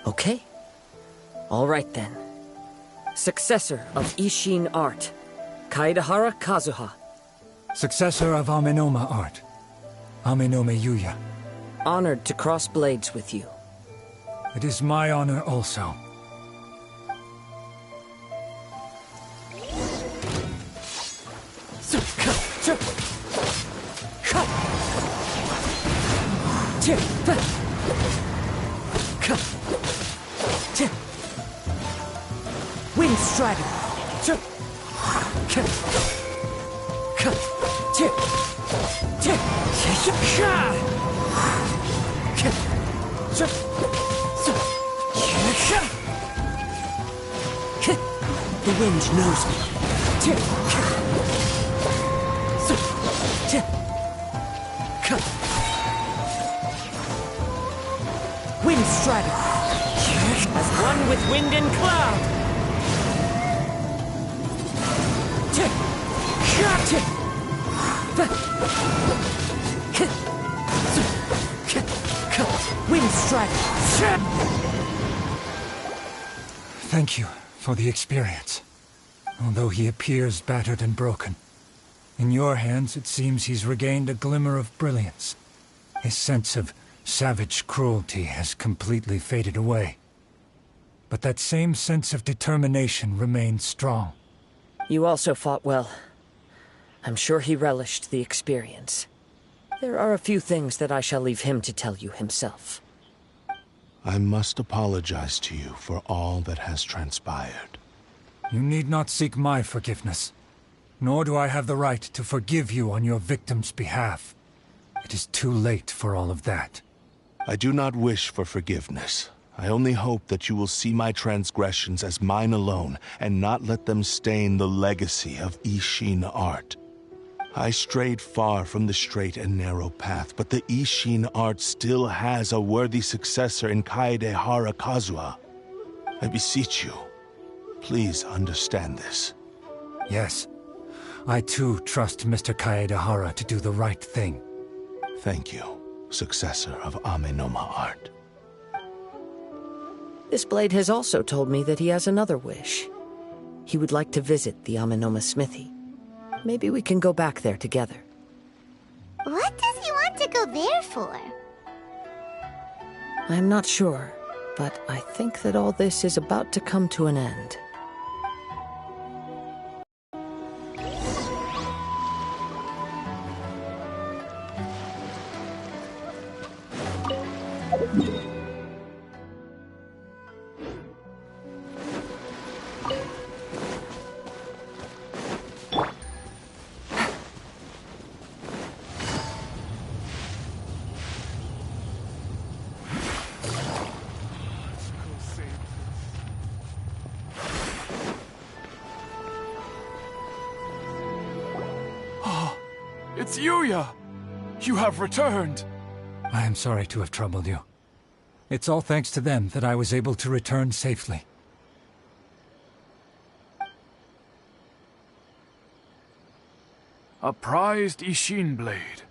Okay. All right then. Successor of Ishin art, Kaedehara Kazuha. Successor of Amenoma art, Amenome Yuya. Honored to cross blades with you. It is my honor also. Wind Strider! The wind knows me. Wind Strider! As one with wind and cloud! Wind Strider! Thank you for the experience. Although he appears battered and broken, in your hands it seems he's regained a glimmer of brilliance. His sense of savage cruelty has completely faded away. But that same sense of determination remains strong. You also fought well. I'm sure he relished the experience. There are a few things that I shall leave him to tell you himself. I must apologize to you for all that has transpired. You need not seek my forgiveness. Nor do I have the right to forgive you on your victim's behalf. It is too late for all of that. I do not wish for forgiveness. I only hope that you will see my transgressions as mine alone, and not let them stain the legacy of Ishin art. I strayed far from the straight and narrow path, but the Ishin art still has a worthy successor in Kaedehara Kazuha. I beseech you, please understand this. Yes, I too trust Mr. Kaedehara to do the right thing. Thank you, successor of Amenoma art. This blade has also told me that he has another wish. He would like to visit the Amenoma smithy. Maybe we can go back there together. What does he want to go there for? I'm not sure, but I think that all this is about to come to an end. It's Yuya! You have returned! I am sorry to have troubled you. It's all thanks to them that I was able to return safely. A prized Ishin blade.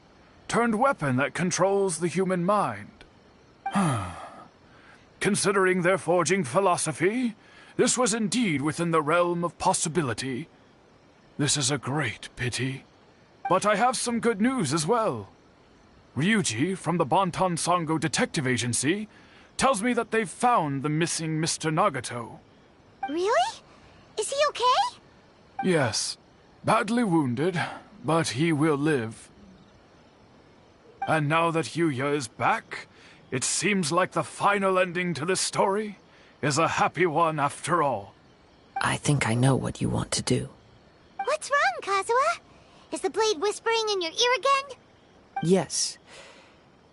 Turned weapon that controls the human mind. Considering their forging philosophy, this was indeed within the realm of possibility. This is a great pity. But I have some good news as well. Ryuji, from the Bantan Sango Detective Agency, tells me that they've found the missing Mr. Nagato. Really? Is he okay? Yes, badly wounded, but he will live. And now that Yuya is back, it seems like the final ending to this story is a happy one after all. I think I know what you want to do. What's wrong, Kazuha? Is the blade whispering in your ear again? Yes.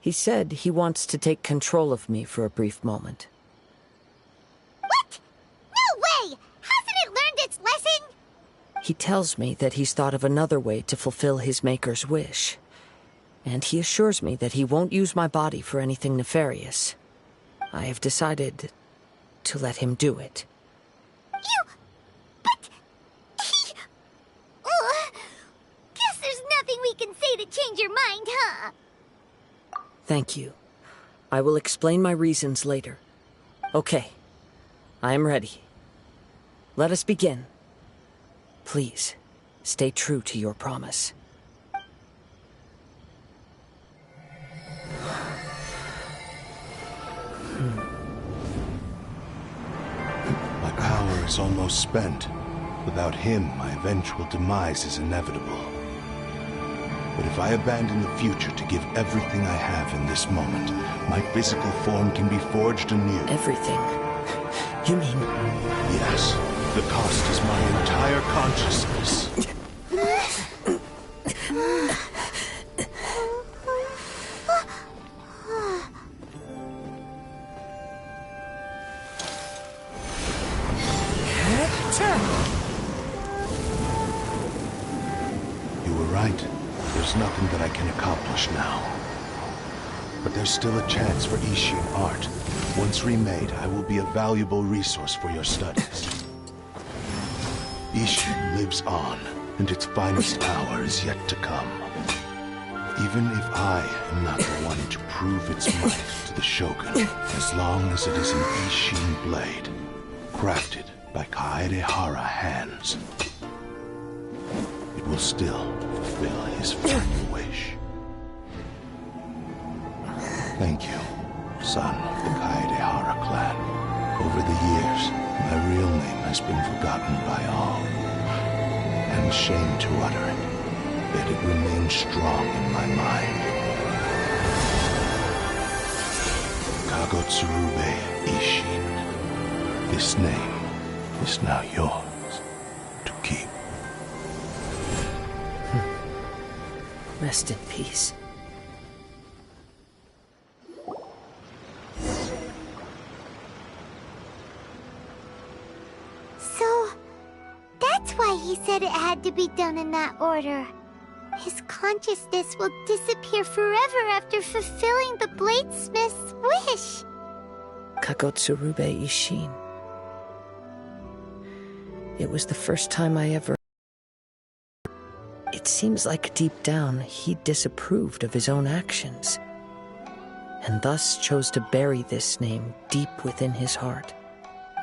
He said he wants to take control of me for a brief moment. What? No way! Hasn't it learned its lesson? He tells me that he's thought of another way to fulfill his maker's wish. And he assures me that he won't use my body for anything nefarious. I have decided to let him do it. But... Guess there's nothing we can say to change your mind, huh? Thank you. I will explain my reasons later. Okay. I am ready. Let us begin. Please, stay true to your promise. My power is almost spent. Without him, my eventual demise is inevitable. But if I abandon the future to give everything I have in this moment, my physical form can be forged anew. Everything? You mean... Yes. The cost is my entire consciousness. You were right. There's nothing that I can accomplish now. But there's still a chance for Ishin art. Once remade, I will be a valuable resource for your studies. Ishin lives on, and its finest hour is yet to come. Even if I am not the one to prove its might to the Shogun, as long as it is an Ishin blade, crafted by Kaedehara hands, it will still fulfill his final wish. Thank you, son of the Kaedehara clan. Over the years, my real name has been forgotten by all. I'm ashamed to utter it, yet it remains strong in my mind. Kagotsurube Ishin. This name is now yours to keep. Rest in peace. So, that's why he said it had to be done in that order. His consciousness will disappear forever after fulfilling the bladesmith's wish. Kagotsurube Ishin. It was the first time I ever... It seems like deep down he disapproved of his own actions, and thus chose to bury this name deep within his heart.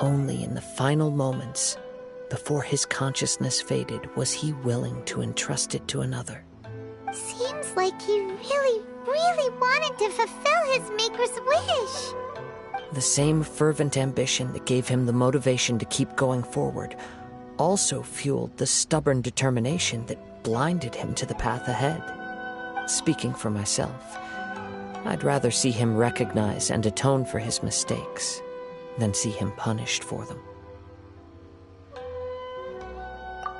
Only in the final moments, before his consciousness faded, was he willing to entrust it to another. Seems like he really, really wanted to fulfill his maker's wish. The same fervent ambition that gave him the motivation to keep going forward also fueled the stubborn determination that blinded him to the path ahead. Speaking for myself, I'd rather see him recognize and atone for his mistakes than see him punished for them.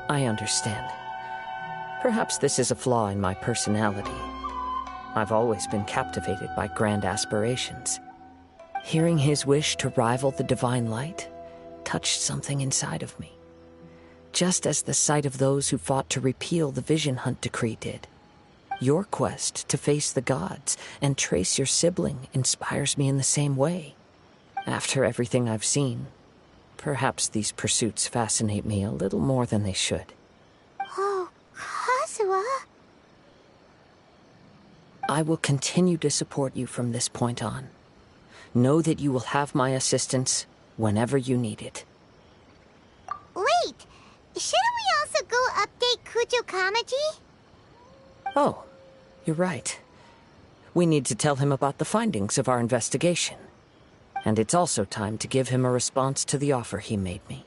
I understand. Perhaps this is a flaw in my personality. I've always been captivated by grand aspirations. Hearing his wish to rival the divine light touched something inside of me, just as the sight of those who fought to repeal the Vision Hunt decree did. Your quest to face the gods and trace your sibling inspires me in the same way. After everything I've seen, perhaps these pursuits fascinate me a little more than they should. Oh, Kazuha. I will continue to support you from this point on. Know that you will have my assistance whenever you need it. Wait, shouldn't we also go update Kujo Kamaji? Oh, you're right. We need to tell him about the findings of our investigation. And it's also time to give him a response to the offer he made me.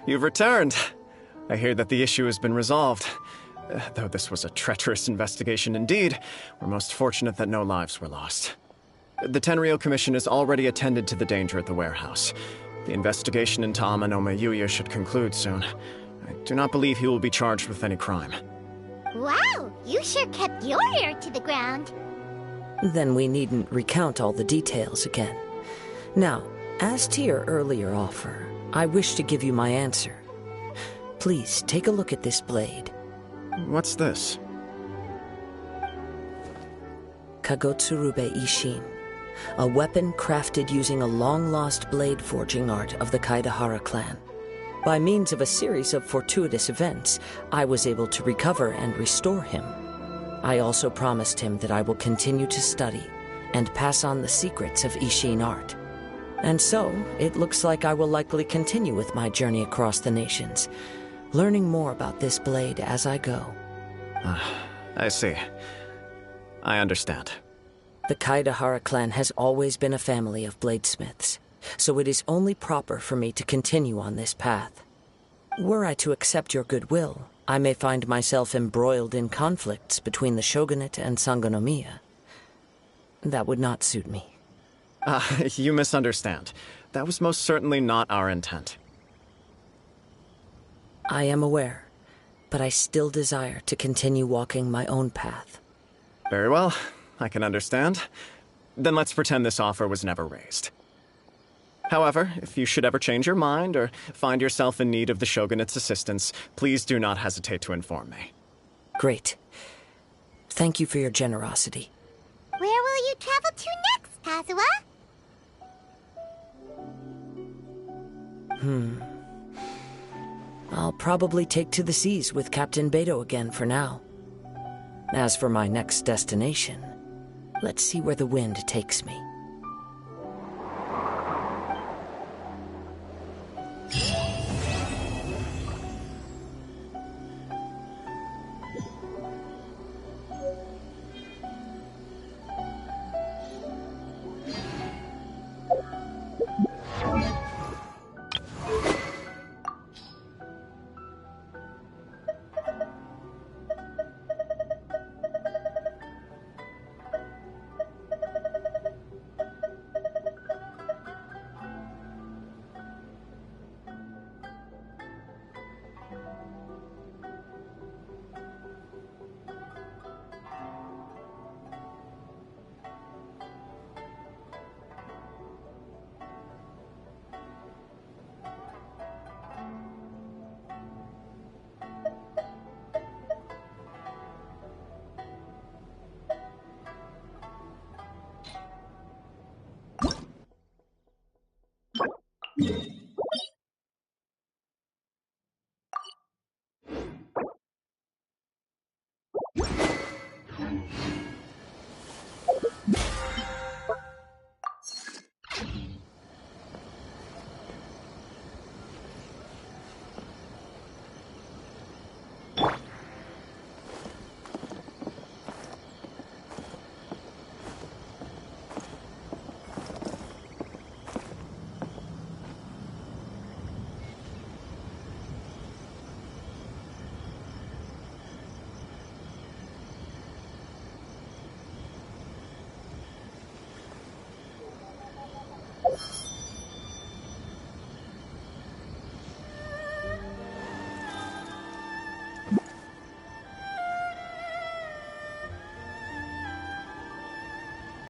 You've returned. I hear that the issue has been resolved. Though this was a treacherous investigation indeed, we're most fortunate that no lives were lost. The Tenryou Commission has already attended to the danger at the warehouse. The investigation into Amanome Yuya should conclude soon. I do not believe he will be charged with any crime. Wow, you sure kept your ear to the ground. Then we needn't recount all the details again. Now, as to your earlier offer, I wish to give you my answer. Please, take a look at this blade. What's this? Kagotsurube Ishin, a weapon crafted using a long-lost blade forging art of the Kaidahara clan. By means of a series of fortuitous events, I was able to recover and restore him. I also promised him that I will continue to study and pass on the secrets of Ishin art. And so, it looks like I will likely continue with my journey across the nations, learning more about this blade as I go. I see. I understand. The Kaidahara clan has always been a family of bladesmiths, so it is only proper for me to continue on this path. Were I to accept your goodwill, I may find myself embroiled in conflicts between the shogunate and Sangonomiya. That would not suit me. You misunderstand. That was most certainly not our intent. I am aware, but I still desire to continue walking my own path. Very well, I can understand. Then let's pretend this offer was never raised. However, if you should ever change your mind or find yourself in need of the Shogunate's assistance, please do not hesitate to inform me. Great. Thank you for your generosity. Where will you travel to next, Kazuha? I'll probably take to the seas with Captain Beto again for now. As for my next destination, let's see where the wind takes me.